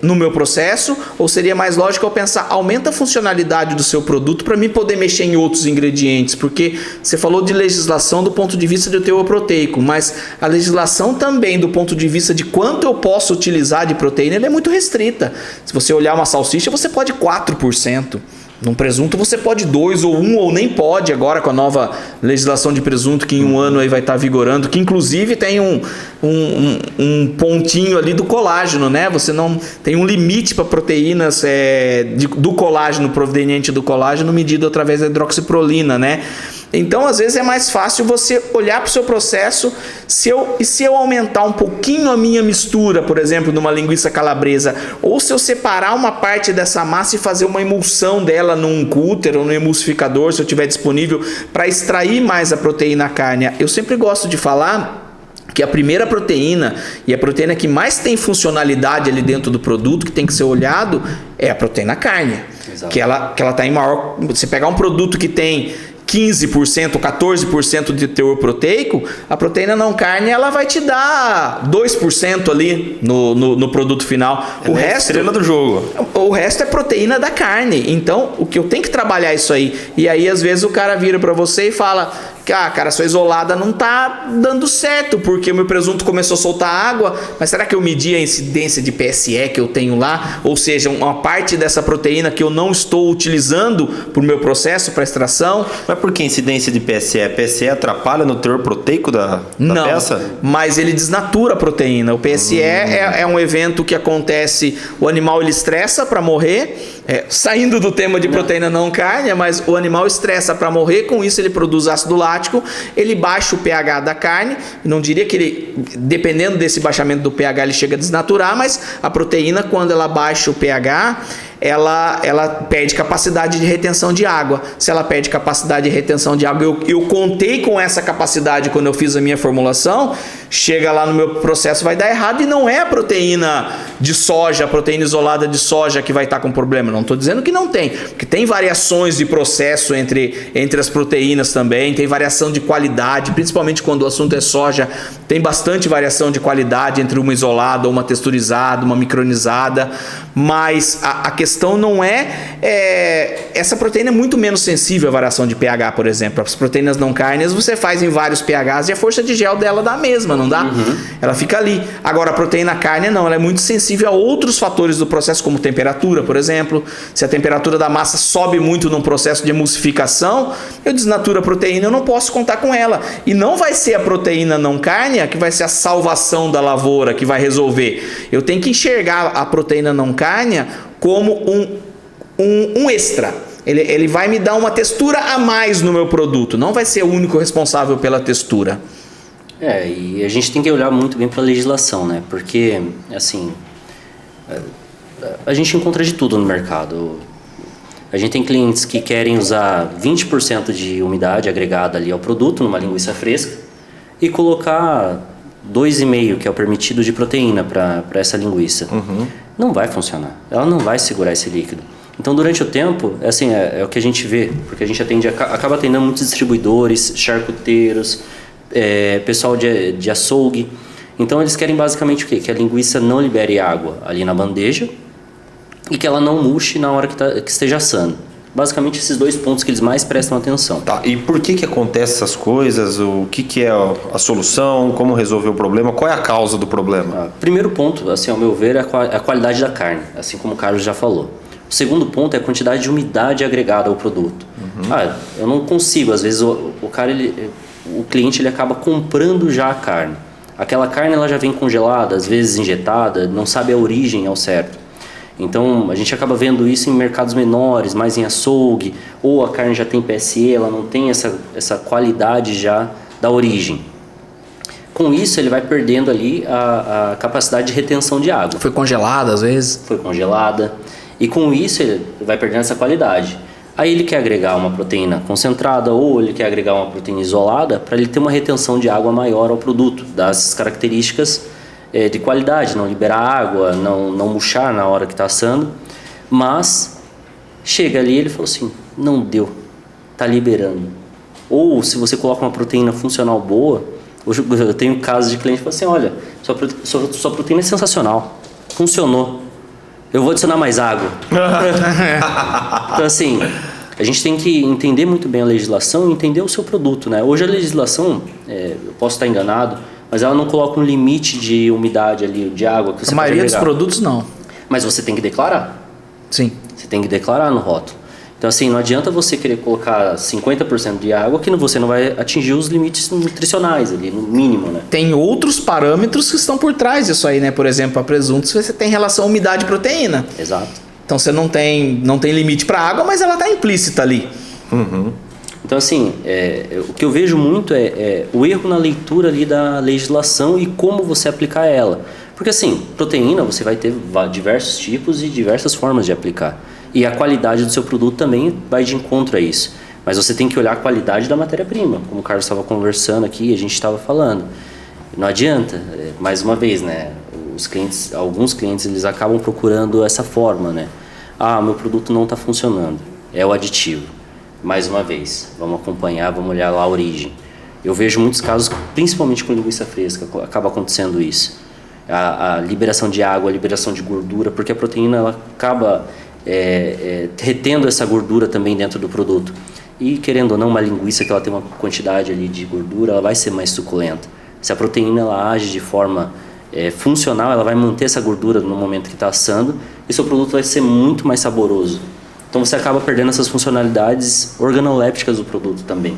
no meu processo, ou seria mais lógico eu pensar aumenta a funcionalidade do seu produto para mim poder mexer em outros ingredientes, porque você falou de legislação do ponto de vista do teor proteico, mas a legislação também do ponto de vista de quanto eu posso utilizar de proteína, ela é muito restrita. Se você olhar uma salsicha, você pode 4%. Num presunto você pode 2 ou 1 ou nem pode agora com a nova legislação de presunto que em um ano aí vai estar vigorando, que inclusive tem um pontinho ali do colágeno, né? Você não tem um limite para proteínas do colágeno, proveniente do colágeno, medido através da hidroxiprolina, né? Então, às vezes é mais fácil você olhar para o seu processo, se eu aumentar um pouquinho a minha mistura, por exemplo, numa linguiça calabresa, ou se eu separar uma parte dessa massa e fazer uma emulsão dela num cúter ou no emulsificador, se eu tiver disponível, para extrair mais a proteína carne. Eu sempre gosto de falar que a primeira proteína, e a proteína que mais tem funcionalidade ali dentro do produto, que tem que ser olhado, é a proteína carne. Exato. Que ela está em maior... Você pegar um produto que tem 15%, 14% de teor proteico, a proteína não carne ela vai te dar 2% ali no produto final. O resto é a estrela do jogo. O resto é proteína da carne. Então, o que eu tenho que trabalhar isso aí. E aí, às vezes, o cara vira para você e fala: cara, sua isolada não tá dando certo, porque o meu presunto começou a soltar água, mas será que eu medi a incidência de PSE que eu tenho lá? Ou seja, uma parte dessa proteína que eu não estou utilizando para o meu processo, para extração. Mas por que incidência de PSE? PSE atrapalha no teor proteico da peça? Não, mas ele desnatura a proteína. O PSE é um evento que acontece, o animal ele estressa para morrer, saindo do tema de proteína não carne, mas o animal estressa para morrer, com isso ele produz ácido lático, ele baixa o pH da carne, não diria que ele, dependendo desse baixamento do pH, ele chega a desnaturar, mas a proteína, quando ela baixa o pH, ela perde capacidade de retenção de água. Se ela perde capacidade de retenção de água, eu contei com essa capacidade quando eu fiz a minha formulação, chega lá no meu processo, vai dar errado, e não é a proteína de soja, a proteína isolada de soja que vai estar com problema. Não estou dizendo que não tem, porque tem variações de processo entre as proteínas também, tem variação de qualidade, principalmente quando o assunto é soja, tem bastante variação de qualidade entre uma isolada, uma texturizada, uma micronizada, mas a questão não essa proteína é muito menos sensível à variação de pH, por exemplo. As proteínas não carnes você faz em vários pHs e a força de gel dela dá a mesma, não dá? Uhum. Ela fica ali. Agora a proteína carne não, ela é muito sensível a outros fatores do processo, como temperatura, por exemplo. Se a temperatura da massa sobe muito num processo de emulsificação, eu desnaturo a proteína, eu não posso contar com ela. E não vai ser a proteína não carne que vai ser a salvação da lavoura, que vai resolver. Eu tenho que enxergar a proteína não carne como um extra. Ele vai me dar uma textura a mais no meu produto, não vai ser o único responsável pela textura. E a gente tem que olhar muito bem para a legislação, né? Porque, assim, a gente encontra de tudo no mercado. A gente tem clientes que querem usar 20% de umidade agregada ali ao produto, numa linguiça fresca, e colocar 2,5, que é o permitido de proteína para essa linguiça. Não vai funcionar. Ela não vai segurar esse líquido. Então, durante o tempo, assim, é o que a gente vê, porque a gente acaba atendendo muitos distribuidores, charcuteiros, pessoal de açougue. Então, eles querem basicamente o quê? Que a linguiça não libere água ali na bandeja e que ela não murche na hora que esteja assando. Basicamente, esses 2 pontos que eles mais prestam atenção. Tá, e por que acontecem essas coisas? O que é a solução? Como resolver o problema? Qual é a causa do problema? Primeiro ponto, assim, ao meu ver, é a qualidade da carne, assim como o Carlos já falou. O segundo ponto é a quantidade de umidade agregada ao produto. Eu não consigo, às vezes o cliente ele acaba comprando já a carne. Aquela carne ela já vem congelada, às vezes injetada, não sabe a origem ao certo. Então a gente acaba vendo isso em mercados menores, mais em açougue, ou a carne já tem PSE, ela não tem essa qualidade já da origem. Com isso ele vai perdendo ali a capacidade de retenção de água. Foi congelada às vezes? Foi congelada. E com isso ele vai perdendo essa qualidade. Aí ele quer agregar uma proteína concentrada ou ele quer agregar uma proteína isolada para ele ter uma retenção de água maior ao produto, das características de qualidade, não liberar água, não murchar na hora que está assando. Mas chega ali e ele falou assim, não deu, está liberando. Ou se você coloca uma proteína funcional boa, hoje eu tenho casos de cliente que falam assim, olha, sua proteína é sensacional, funcionou. Eu vou adicionar mais água. Então, assim, a gente tem que entender muito bem a legislação e entender o seu produto, né? Hoje a legislação, eu posso estar enganado, mas ela não coloca um limite de umidade ali, de água que você A pode maioria agregar. dos produtos não. Mas você tem que declarar. Sim. Você tem que declarar no rótulo. Então, assim, não adianta você querer colocar 50% de água que você não vai atingir os limites nutricionais ali, no mínimo, né? Tem outros parâmetros que estão por trás disso aí, né? Por exemplo, a presunto, você tem relação umidade e proteína. Exato. Então você não tem limite para água, mas ela está implícita ali. Então, assim, o que eu vejo muito é o erro na leitura ali da legislação e como você aplicar ela. Porque, assim, proteína você vai ter diversos tipos e diversas formas de aplicar. E a qualidade do seu produto também vai de encontro a isso. Mas você tem que olhar a qualidade da matéria-prima, como o Carlos estava conversando aqui e a gente estava falando. Não adianta, mais uma vez, né? Alguns clientes eles acabam procurando essa forma, né? Meu produto não está funcionando, é o aditivo. Mais uma vez, vamos acompanhar, vamos olhar lá a origem. Eu vejo muitos casos, principalmente com linguiça fresca, acaba acontecendo isso. A liberação de água, a liberação de gordura, porque a proteína ela acaba retendo essa gordura também dentro do produto. E querendo ou não, uma linguiça que ela tem uma quantidade ali de gordura, ela vai ser mais suculenta. Se a proteína ela age de forma funcional, ela vai manter essa gordura no momento que está assando e seu produto vai ser muito mais saboroso. Então você acaba perdendo essas funcionalidades organolépticas do produto também.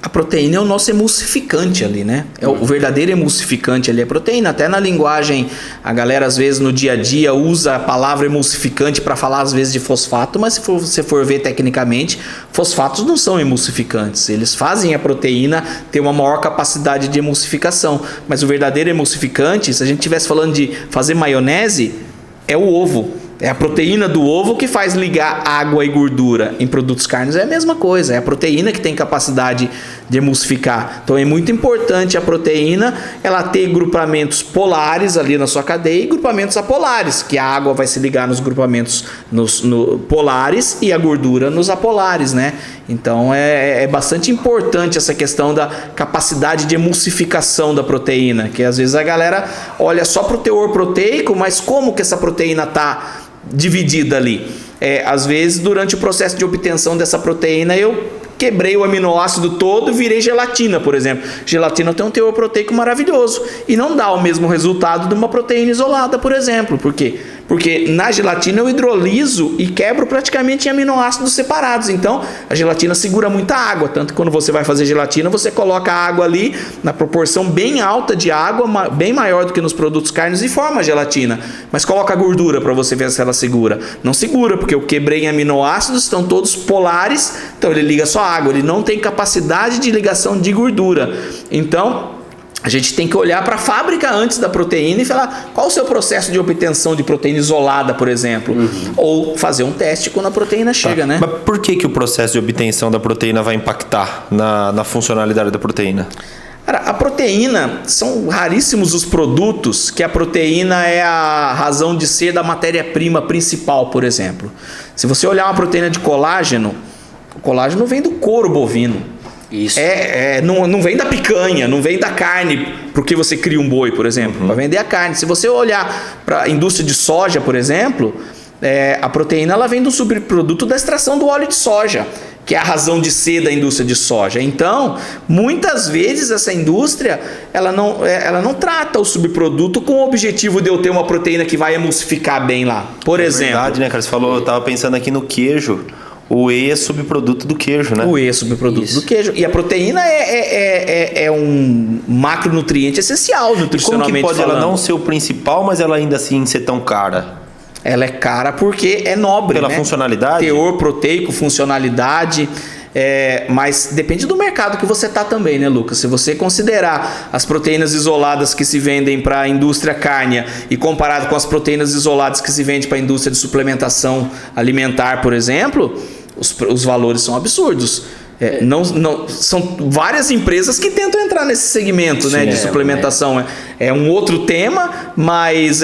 A proteína é o nosso emulsificante ali, né? É o verdadeiro emulsificante ali, é a proteína. Até na linguagem, a galera às vezes no dia a dia usa a palavra emulsificante para falar às vezes de fosfato, mas se você for ver tecnicamente, fosfatos não são emulsificantes. Eles fazem a proteína ter uma maior capacidade de emulsificação. Mas o verdadeiro emulsificante, se a gente estivesse falando de fazer maionese, é o ovo. É a proteína do ovo que faz ligar água e gordura. Em produtos carnes é a mesma coisa. É a proteína que tem capacidade de emulsificar. Então é muito importante a proteína ela ter grupamentos polares ali na sua cadeia e grupamentos apolares, que a água vai se ligar nos grupamentos polares e a gordura nos apolares, né? Então é bastante importante essa questão da capacidade de emulsificação da proteína, que às vezes a galera olha só para o teor proteico, mas como que essa proteína está dividida ali? Às vezes durante o processo de obtenção dessa proteína eu quebrei o aminoácido todo e virei gelatina, por exemplo. Gelatina tem um teor proteico maravilhoso e não dá o mesmo resultado de uma proteína isolada, por exemplo. Por quê? Porque na gelatina eu hidroliso e quebro praticamente em aminoácidos separados. Então a gelatina segura muita água, tanto que quando você vai fazer gelatina você coloca a água ali na proporção bem alta de água, bem maior do que nos produtos carnes e forma a gelatina. Mas coloca a gordura para você ver se ela segura. Não segura, porque eu quebrei em aminoácidos, estão todos polares, então ele liga só a água, ele não tem capacidade de ligação de gordura. Então A gente tem que olhar para a fábrica antes da proteína e falar qual o seu processo de obtenção de proteína isolada, por exemplo. Ou fazer um teste quando a proteína chega, né? Mas por que o processo de obtenção da proteína vai impactar na funcionalidade da proteína? Cara, a proteína, são raríssimos os produtos que a proteína é a razão de ser da matéria-prima principal, por exemplo. Se você olhar uma proteína de colágeno, o colágeno vem do couro bovino. Isso. Não vem da picanha, não vem da carne, porque você cria um boi, por exemplo, para vender a carne. Se você olhar para a indústria de soja, por exemplo, a proteína ela vem do subproduto da extração do óleo de soja, que é a razão de ser da indústria de soja. Então, muitas vezes essa indústria ela não trata o subproduto com o objetivo de eu ter uma proteína que vai emulsificar bem lá. Por exemplo. É verdade, né, cara? Você falou, eu tava pensando aqui no queijo. O whey é subproduto do queijo, né? O whey é subproduto do queijo. E a proteína é um macronutriente essencial nutricionalmente. Como que pode falando? ela não ser o principal, mas ela ainda assim ser tão cara? Ela é cara porque é nobre, pela né? funcionalidade? Teor proteico, funcionalidade. Mas depende do mercado que você está também, né, Lucas? Se você considerar as proteínas isoladas que se vendem para a indústria cárnea e comparado com as proteínas isoladas que se vendem para a indústria de suplementação alimentar, por exemplo, os valores são absurdos. São várias empresas que tentam entrar nesse segmento, né, de suplementação. É um outro tema, mas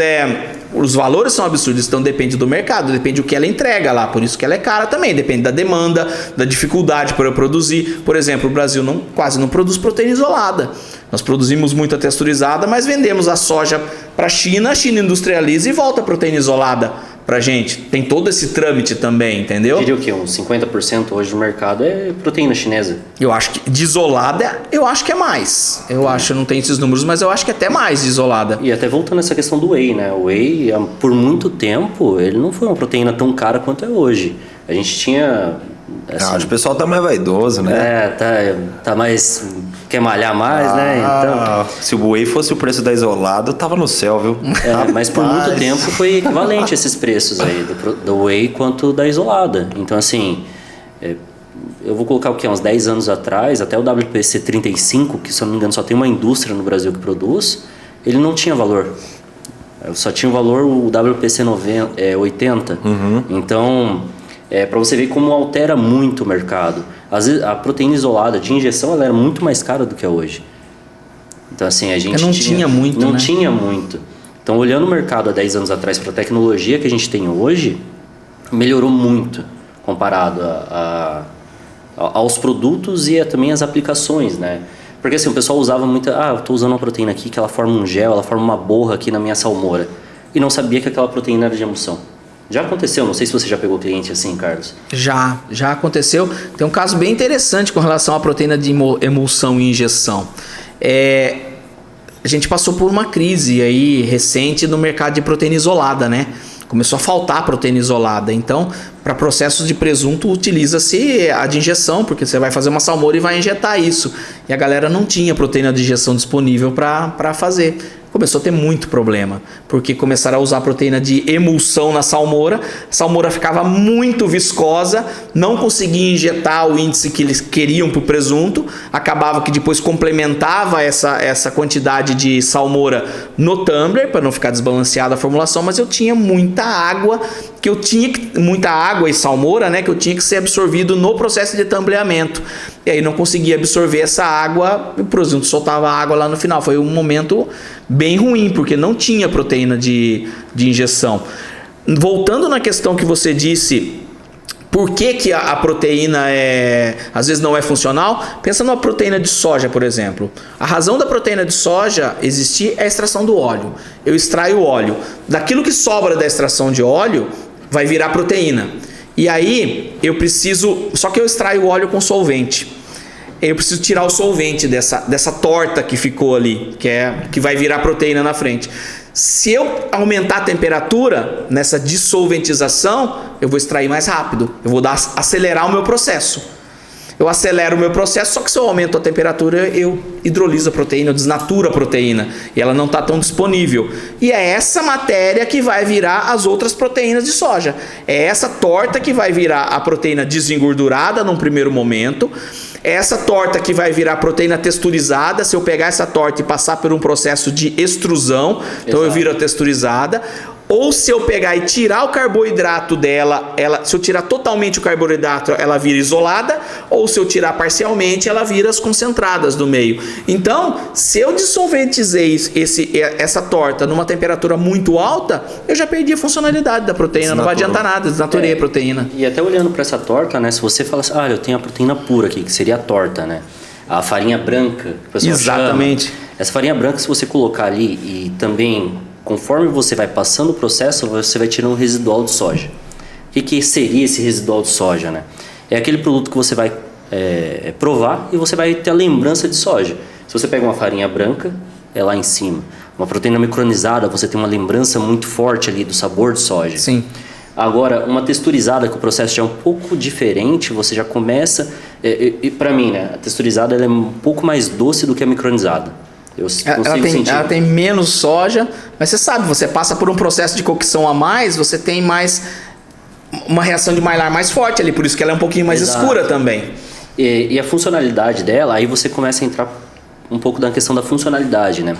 os valores são absurdos, então depende do mercado, depende do que ela entrega lá, por isso que ela é cara também, depende da demanda, da dificuldade para eu produzir. Por exemplo, o Brasil quase não produz proteína isolada. Nós produzimos muita texturizada, mas vendemos a soja para a China industrializa e volta a proteína isolada pra gente. Tem todo esse trâmite também, entendeu? Eu diria o quê? Uns 50% hoje do mercado é proteína chinesa. Eu acho que de isolada, eu acho que é mais. Eu não tenho esses números, mas eu acho que é até mais de isolada. E até voltando a essa questão do whey, né? O whey, por muito tempo, ele não foi uma proteína tão cara quanto é hoje. A gente tinha... Assim, o pessoal tá mais vaidoso, né? Tá mais... Quer malhar mais, né? Então, se o whey fosse o preço da isolado, tava no céu, viu? Mas por muito tempo foi equivalente esses preços aí, do whey quanto da isolada. Então, assim, eu vou colocar o quê? Uns 10 anos atrás, até o WPC 35, que se eu não me engano só tem uma indústria no Brasil que produz, ele não tinha valor. Só tinha valor o WPC 80. Então... para você ver como altera muito o mercado. Às vezes a proteína isolada de injeção ela era muito mais cara do que é hoje. Então assim, a gente não tinha muito. Então olhando o mercado há 10 anos atrás para a tecnologia que a gente tem hoje, melhorou muito comparado aos produtos e também às aplicações, né? Porque assim, o pessoal usava muito, eu estou usando uma proteína aqui que ela forma um gel, ela forma uma borra aqui na minha salmoura. E não sabia que aquela proteína era de emulsão. Já aconteceu, não sei se você já pegou cliente assim, Carlos. Já aconteceu. Tem um caso bem interessante com relação à proteína de emulsão e injeção. A gente passou por uma crise aí recente no mercado de proteína isolada, né? Começou a faltar proteína isolada. Então, para processos de presunto, utiliza-se a de injeção, porque você vai fazer uma salmoura e vai injetar isso. E a galera não tinha proteína de injeção disponível para fazer. Começou a ter muito problema, porque começaram a usar proteína de emulsão na salmoura, a salmoura ficava muito viscosa, não conseguia injetar o índice que eles queriam para o presunto, acabava que depois complementava essa quantidade de salmoura no tumbler, para não ficar desbalanceada a formulação, mas eu tinha muita água, muita água e salmoura, né, que eu tinha que ser absorvido no processo de tumbleamento. E aí não conseguia absorver essa água, o presunto soltava água lá no final. Foi um momento bem ruim, porque não tinha proteína de injeção. Voltando na questão que você disse, por que a proteína às vezes não é funcional? Pensa numa proteína de soja, por exemplo. A razão da proteína de soja existir é a extração do óleo. Eu extraio o óleo. Daquilo que sobra da extração de óleo, vai virar proteína. E aí, só que eu extraio o óleo com solvente. Eu preciso tirar o solvente dessa torta que ficou ali, que vai virar proteína na frente. Se eu aumentar a temperatura nessa dissolventização, eu vou extrair mais rápido. Eu vou acelerar o meu processo. Eu acelero o meu processo, só que se eu aumento a temperatura, eu hidroliso a proteína, eu desnaturo a proteína. E ela não está tão disponível. E é essa matéria que vai virar as outras proteínas de soja. É essa torta que vai virar a proteína desengordurada num primeiro momento. É essa torta que vai virar proteína texturizada. Se eu pegar essa torta e passar por um processo de extrusão, então eu viro a texturizada. Ou se eu pegar e tirar o carboidrato dela, se eu tirar totalmente o carboidrato, ela vira isolada. Ou se eu tirar parcialmente, ela vira as concentradas do meio. Então, se eu dissolventizei essa torta numa temperatura muito alta, eu já perdi a funcionalidade da proteína. Não vai adiantar nada, desnaturei a proteína. E até olhando para essa torta, né? Se você fala assim, eu tenho a proteína pura aqui, que seria a torta, né? A farinha branca, que o pessoal Exatamente. chama. Essa farinha branca, se você colocar ali e também, conforme você vai passando o processo, você vai tirando o residual de soja. O que seria esse residual de soja, né? É aquele produto que você vai provar e você vai ter a lembrança de soja. Se você pega uma farinha branca, é lá em cima. Uma proteína micronizada, você tem uma lembrança muito forte ali do sabor de soja. Sim. Agora, uma texturizada, que o processo já é um pouco diferente, você já começa... E para mim, né? A texturizada ela é um pouco mais doce do que a micronizada. Eu consigo sentir. Ela tem menos soja, mas você sabe, você passa por um processo de cocção a mais, você tem mais uma reação de Maillard mais forte ali, por isso que ela é um pouquinho mais escura também. E a funcionalidade dela, aí você começa a entrar um pouco na questão da funcionalidade, né?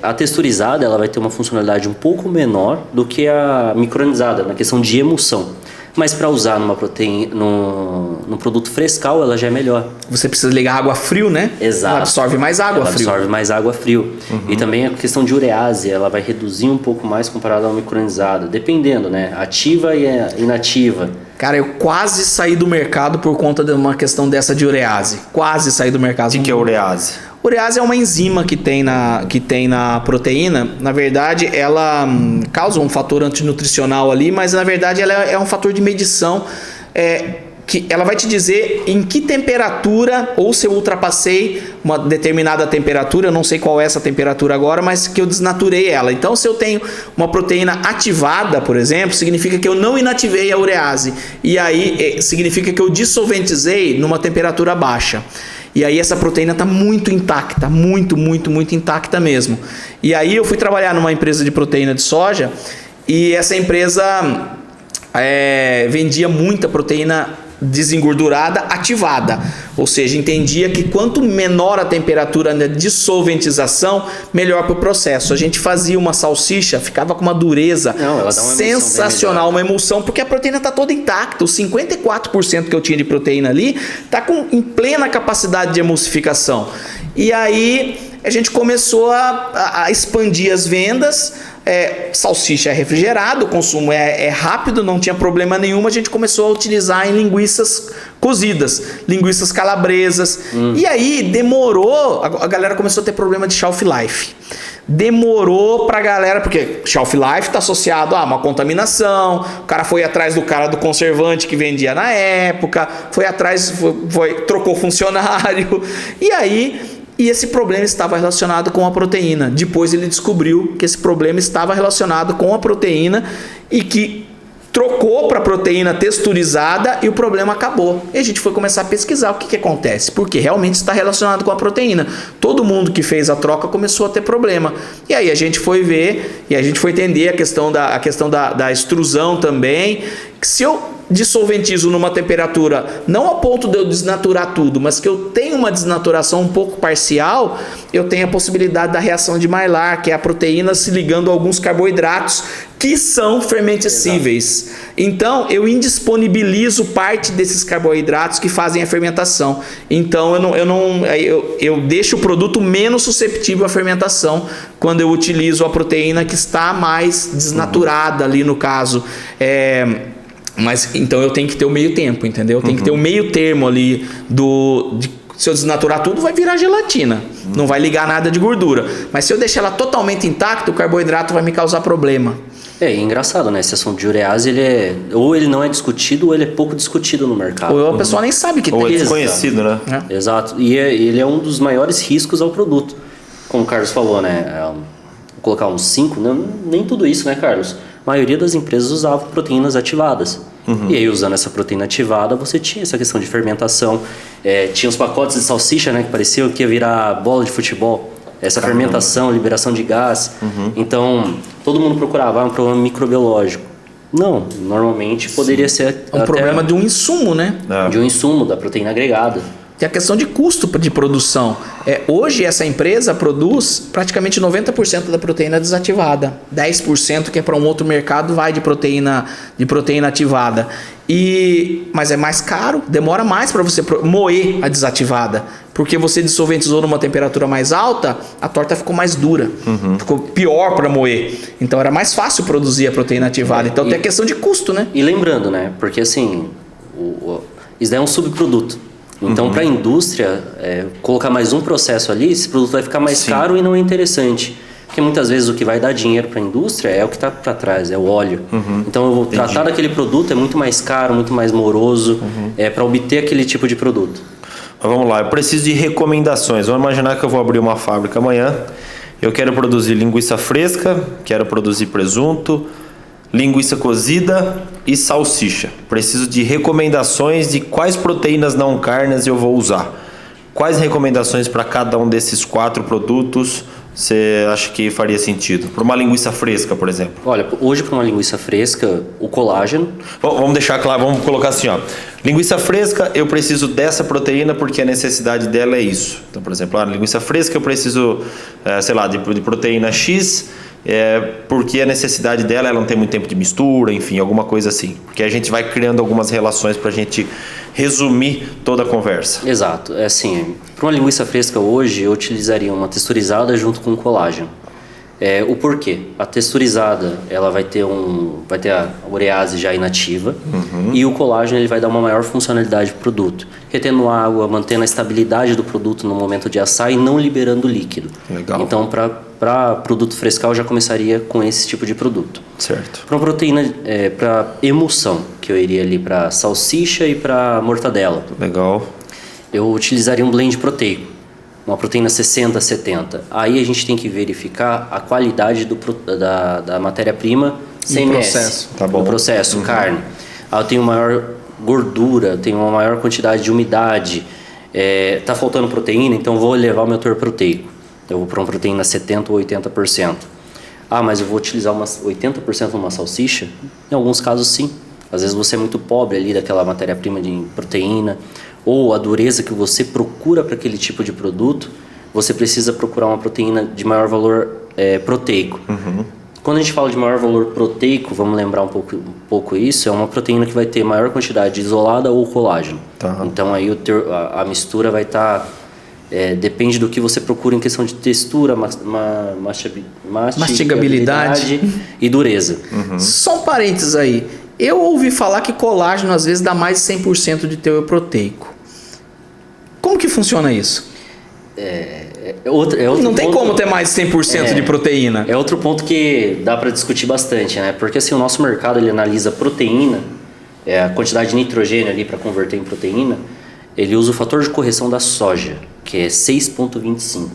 A texturizada ela vai ter uma funcionalidade um pouco menor do que a micronizada, na questão de emulsão. Mas para usar numa proteína, num produto frescal, ela já é melhor. Você precisa ligar água frio, né? Exato. Ela absorve mais água frio. Absorve mais água frio. E também a questão de urease, ela vai reduzir um pouco mais comparado à micronizada, dependendo, né? Ativa e inativa. Cara, eu quase saí do mercado por conta de uma questão dessa de urease. Quase saí do mercado. O que é urease? Urease é uma enzima que tem na proteína. Na verdade, ela causa um fator antinutricional ali, mas na verdade ela é um fator de medição que ela vai te dizer em que temperatura, ou se eu ultrapassei uma determinada temperatura, eu não sei qual é essa temperatura agora, mas que eu desnaturei ela. Então, se eu tenho uma proteína ativada, por exemplo, significa que eu não inativei a urease. E aí significa que eu dissolventizei numa temperatura baixa. E aí essa proteína está muito intacta, muito intacta mesmo. E aí eu fui trabalhar numa empresa de proteína de soja e essa empresa vendia muita proteína desengordurada ativada, ou seja, entendia que quanto menor a temperatura da dissolventização, melhor para o processo. A gente fazia uma salsicha, ficava com uma dureza sensacional, uma emulsão, porque a proteína está toda intacta. Os 54% que eu tinha de proteína ali está em plena capacidade de emulsificação. E aí a gente começou a expandir as vendas. Salsicha é refrigerado, o consumo é rápido, não tinha problema nenhum. A gente começou a utilizar em linguiças cozidas, linguiças calabresas. E aí demorou, a galera começou a ter problema de shelf life. Demorou pra galera, porque shelf life está associado a uma contaminação. O cara foi atrás do cara do conservante que vendia na época, foi atrás, trocou funcionário. E esse problema estava relacionado com a proteína. Depois ele descobriu que esse problema estava relacionado com a proteína e que trocou para proteína texturizada e o problema acabou. E a gente foi começar a pesquisar o que acontece, porque realmente está relacionado com a proteína. Todo mundo que fez a troca começou a ter problema. E aí a gente foi ver e a gente foi entender a questão da extrusão também. Que se eu dissolventizo numa temperatura, não a ponto de eu desnaturar tudo, mas que eu tenho uma desnaturação um pouco parcial, eu tenho a possibilidade da reação de Maillard, que é a proteína se ligando a alguns carboidratos que são fermentescíveis. Então, eu indisponibilizo parte desses carboidratos que fazem a fermentação. Então, eu deixo o produto menos susceptível à fermentação quando eu utilizo a proteína que está mais desnaturada ali no caso. Mas então eu tenho que ter o meio tempo, entendeu? Tem que ter o meio termo ali se eu desnaturar tudo, vai virar gelatina. Não vai ligar nada de gordura. Mas se eu deixar ela totalmente intacta, o carboidrato vai me causar problema. Engraçado, né? Esse assunto de urease, ou ele não é discutido, ou ele é pouco discutido no mercado. Ou a pessoa nem sabe que tem. Ou é desconhecido, né? Exato. E ele é um dos maiores riscos ao produto. Como o Carlos falou, né? Vou colocar uns 5, nem tudo isso, né, Carlos? A maioria das empresas usavam proteínas ativadas. E aí, usando essa proteína ativada, você tinha essa questão de fermentação. Tinha os pacotes de salsicha, né, que pareciam que ia virar bola de futebol. Essa fermentação, liberação de gás. Então, todo mundo procurava um problema microbiológico. Não, normalmente poderia ser um problema de um insumo, né? De um insumo, da proteína agregada. Tem a questão de custo de produção. Hoje essa empresa produz praticamente 90% da proteína desativada. 10% que é para um outro mercado vai de proteína ativada. Mas é mais caro, demora mais para você moer a desativada. Porque você dissolventizou numa temperatura mais alta, a torta ficou mais dura. Ficou pior para moer. Então era mais fácil produzir a proteína ativada. Então tem a questão de custo, né? E lembrando, né? Porque assim, isso daí é um subproduto. Então, para a indústria, colocar mais um processo ali, esse produto vai ficar mais caro e não é interessante. Porque muitas vezes o que vai dar dinheiro para a indústria é o que está para trás, é o óleo. Então, eu vou tratar daquele produto é muito mais caro, muito mais moroso, para obter aquele tipo de produto. Mas vamos lá, eu preciso de recomendações. Vamos imaginar que eu vou abrir uma fábrica amanhã. Eu quero produzir linguiça fresca, quero produzir presunto, linguiça cozida e salsicha. Preciso de recomendações de quais proteínas não carnes eu vou usar. Quais recomendações para cada um desses 4 produtos você acha que faria sentido? Para uma linguiça fresca, por exemplo. Olha, hoje para uma linguiça fresca, o colágeno... Vamos deixar claro, vamos colocar assim, ó. Linguiça fresca, eu preciso dessa proteína porque a necessidade dela é isso. Então, por exemplo, a linguiça fresca eu preciso, sei lá, de proteína X... porque a necessidade dela, ela não tem muito tempo de mistura, enfim, alguma coisa assim. Porque a gente vai criando algumas relações para a gente resumir toda a conversa. Exato. É assim, para uma linguiça fresca hoje, eu utilizaria uma texturizada junto com colágeno. O porquê? A texturizada, ela vai ter a urease já inativa e o colágeno ele vai dar uma maior funcionalidade para o produto, retendo água, mantendo a estabilidade do produto no momento de assar e não liberando líquido. Legal. Então, para produto frescal, eu já começaria com esse tipo de produto. Certo. Para uma proteína, para emulsão, que eu iria ali para salsicha e para mortadela. Legal. Eu utilizaria um blend proteico. Uma proteína 60, 70. Aí a gente tem que verificar a qualidade da matéria-prima sem processo. Tá bom. No processo, carne. Aí eu tenho maior gordura, tenho uma maior quantidade de umidade. Tá faltando proteína, então vou elevar o meu teor proteico. Eu vou para uma proteína 70 ou 80%. Mas eu vou utilizar 80% numa salsicha? Em alguns casos, sim. Às vezes você é muito pobre ali daquela matéria-prima de proteína, ou a dureza que você procura para aquele tipo de produto, você precisa procurar uma proteína de maior valor proteico. Quando a gente fala de maior valor proteico, vamos lembrar um pouco isso, é uma proteína que vai ter maior quantidade isolada ou colágeno. Tá. Então aí a mistura vai estar... depende do que você procura em questão de textura, mastigabilidade e dureza. Só um parênteses aí. Eu ouvi falar que colágeno às vezes dá mais de 100% de teor proteico. Como que funciona isso? Outro não tem ponto, como ter mais de 100% de proteína. É outro ponto que dá para discutir bastante, né? Porque assim, o nosso mercado ele analisa proteína, a quantidade de nitrogênio ali para converter em proteína, ele usa o fator de correção da soja, que é 6,25.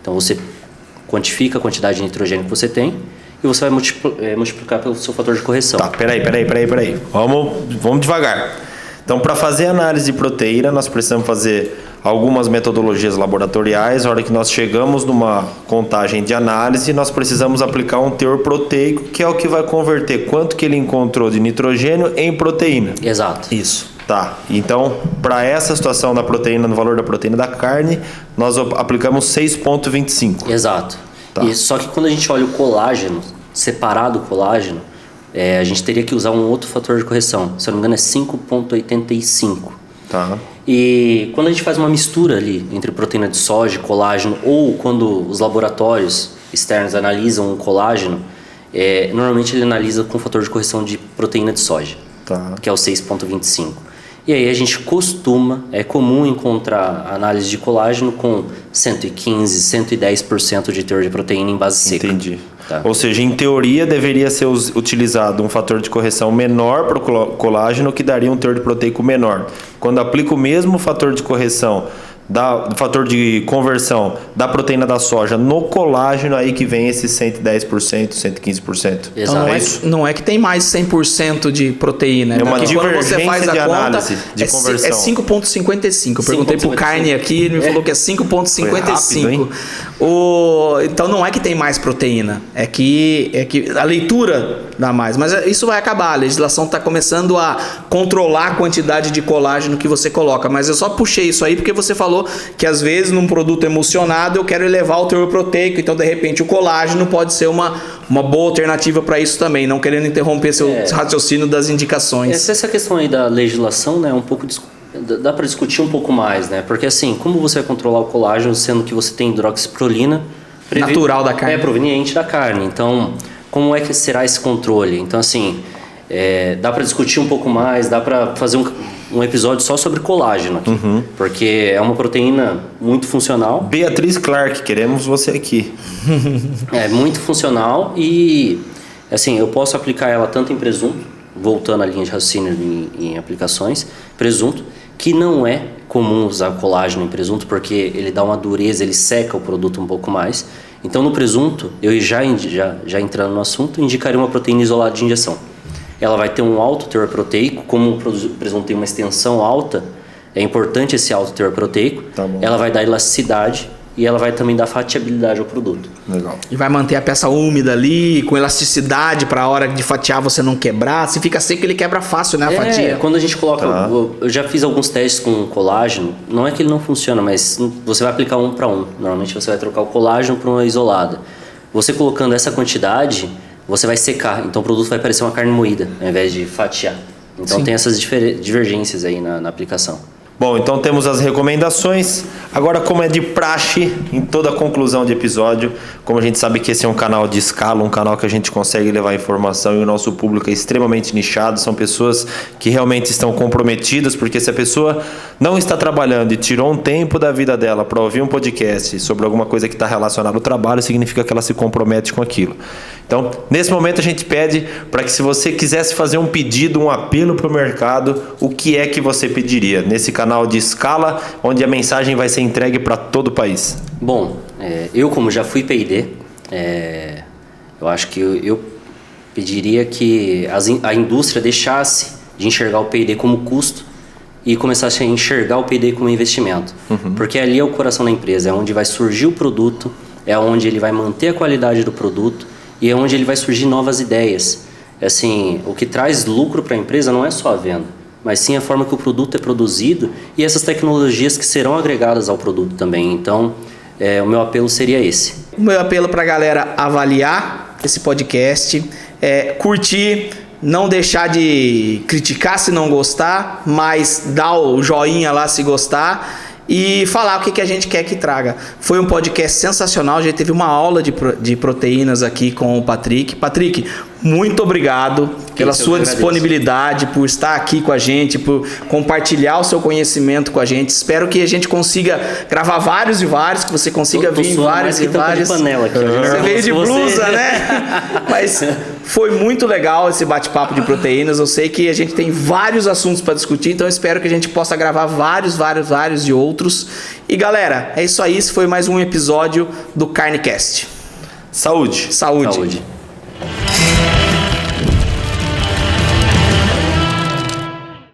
Então você quantifica a quantidade de nitrogênio que você tem e você vai multiplicar pelo seu fator de correção. Tá, peraí. Vamos devagar. Então, para fazer análise de proteína, nós precisamos fazer algumas metodologias laboratoriais. A hora que nós chegamos numa contagem de análise, nós precisamos aplicar um teor proteico, que é o que vai converter quanto que ele encontrou de nitrogênio em proteína. Exato. Isso. Tá. Então, para essa situação da proteína, no valor da proteína da carne, nós aplicamos 6,25. Exato. Tá. Só que quando a gente olha o colágeno, separado o colágeno, a gente teria que usar um outro fator de correção. Se eu não me engano, é 5,85. Tá. E quando a gente faz uma mistura ali entre proteína de soja e colágeno, ou quando os laboratórios externos analisam o colágeno, normalmente ele analisa com fator de correção de proteína de soja, Tá. que é o 6,25. E aí é comum encontrar análise de colágeno com 115, 110% de teor de proteína em base seca. Entendi. Tá. Ou seja, em teoria deveria ser utilizado um fator de correção menor para o colágeno, que daria um teor de proteico menor. Quando aplica o mesmo fator de correção, do fator de conversão da proteína da soja no colágeno, aí que vem esses 110%, 115%. Exato. Então não é que tem mais 100% de proteína. É uma Porque quando você divergência faz a de conta, análise de conversão. É 5,55. Eu perguntei pro 5,55. Carne aqui, ele me falou que é Foi rápido, 5,55. hein? Então não é que tem mais proteína, é que a leitura dá mais. Mas isso vai acabar, a legislação está começando a controlar a quantidade de colágeno que você coloca. Mas eu só puxei isso aí porque você falou que às vezes num produto emulsionado eu quero elevar o teor proteico, então de repente o colágeno pode ser uma boa alternativa para isso também, não querendo interromper seu raciocínio das indicações. Essa questão aí da legislação, né, um pouco dá para discutir um pouco mais, né? Porque assim, como você vai controlar o colágeno sendo que você tem hidroxiprolina natural da carne? É proveniente da carne. Então, como é que será esse controle? Então, assim, dá para discutir um pouco mais, dá para fazer um episódio só sobre colágeno aqui, porque é uma proteína muito funcional. Beatriz Clark, queremos você aqui. É muito funcional e, assim, eu posso aplicar ela tanto em presunto, voltando à linha de raciocínio em aplicações, presunto, que não é comum usar colágeno em presunto porque ele dá uma dureza, ele seca o produto um pouco mais. Então, no presunto, eu já entrando no assunto, indicaria uma proteína isolada de injeção. Ela vai ter um alto teor proteico, como o presunto tem uma extensão alta, é importante esse alto teor proteico. Tá bom. Ela vai dar elasticidade e ela vai também dar fatiabilidade ao produto. Legal. E vai manter a peça úmida ali, com elasticidade para a hora de fatiar você não quebrar. Se fica seco, ele quebra fácil, né, a fatia. Quando a gente coloca... Eu já fiz alguns testes com colágeno. Não é que ele não funciona, mas você vai aplicar 1 para 1. Normalmente você vai trocar o colágeno por uma isolada. Você colocando essa quantidade, você vai secar. Então o produto vai parecer uma carne moída, ao invés de fatiar. Então Sim. tem essas divergências aí na aplicação. Bom, então temos as recomendações. Agora, como é de praxe em toda a conclusão de episódio, como a gente sabe que esse é um canal de escala, um canal que a gente consegue levar informação e o nosso público é extremamente nichado, são pessoas que realmente estão comprometidas, porque se a pessoa não está trabalhando e tirou um tempo da vida dela para ouvir um podcast sobre alguma coisa que está relacionada ao trabalho, significa que ela se compromete com aquilo. Então, nesse momento a gente pede para que, se você quisesse fazer um pedido, um apelo para o mercado, o que é que você pediria nesse canal de escala, onde a mensagem vai ser entregue para todo o país? Bom, eu como já fui P&D, eu acho que eu pediria que a indústria deixasse de enxergar o P&D como custo e começasse a enxergar o P&D como investimento. Porque ali é o coração da empresa, é onde vai surgir o produto, é onde ele vai manter a qualidade do produto e é onde ele vai surgir novas ideias. Assim, o que traz lucro para a empresa não é só a venda, mas sim a forma que o produto é produzido e essas tecnologias que serão agregadas ao produto também. Então, o meu apelo seria esse. O meu apelo para a galera avaliar esse podcast, curtir, não deixar de criticar se não gostar, mas dar o joinha lá se gostar e falar o que a gente quer que traga. Foi um podcast sensacional, a gente teve uma aula de proteínas aqui com o Patrick. Patrick, muito obrigado pela sua disponibilidade, por estar aqui com a gente, por compartilhar o seu conhecimento com a gente. Espero que a gente consiga gravar vários e vários, que você consiga vir em vários e vários. Panela aqui, você veio de blusa, né? Mas foi muito legal esse bate-papo de proteínas. Eu sei que a gente tem vários assuntos para discutir, então eu espero que a gente possa gravar vários de outros. E galera, é isso aí. Esse foi mais um episódio do CarneCast. Saúde! Saúde! Saúde.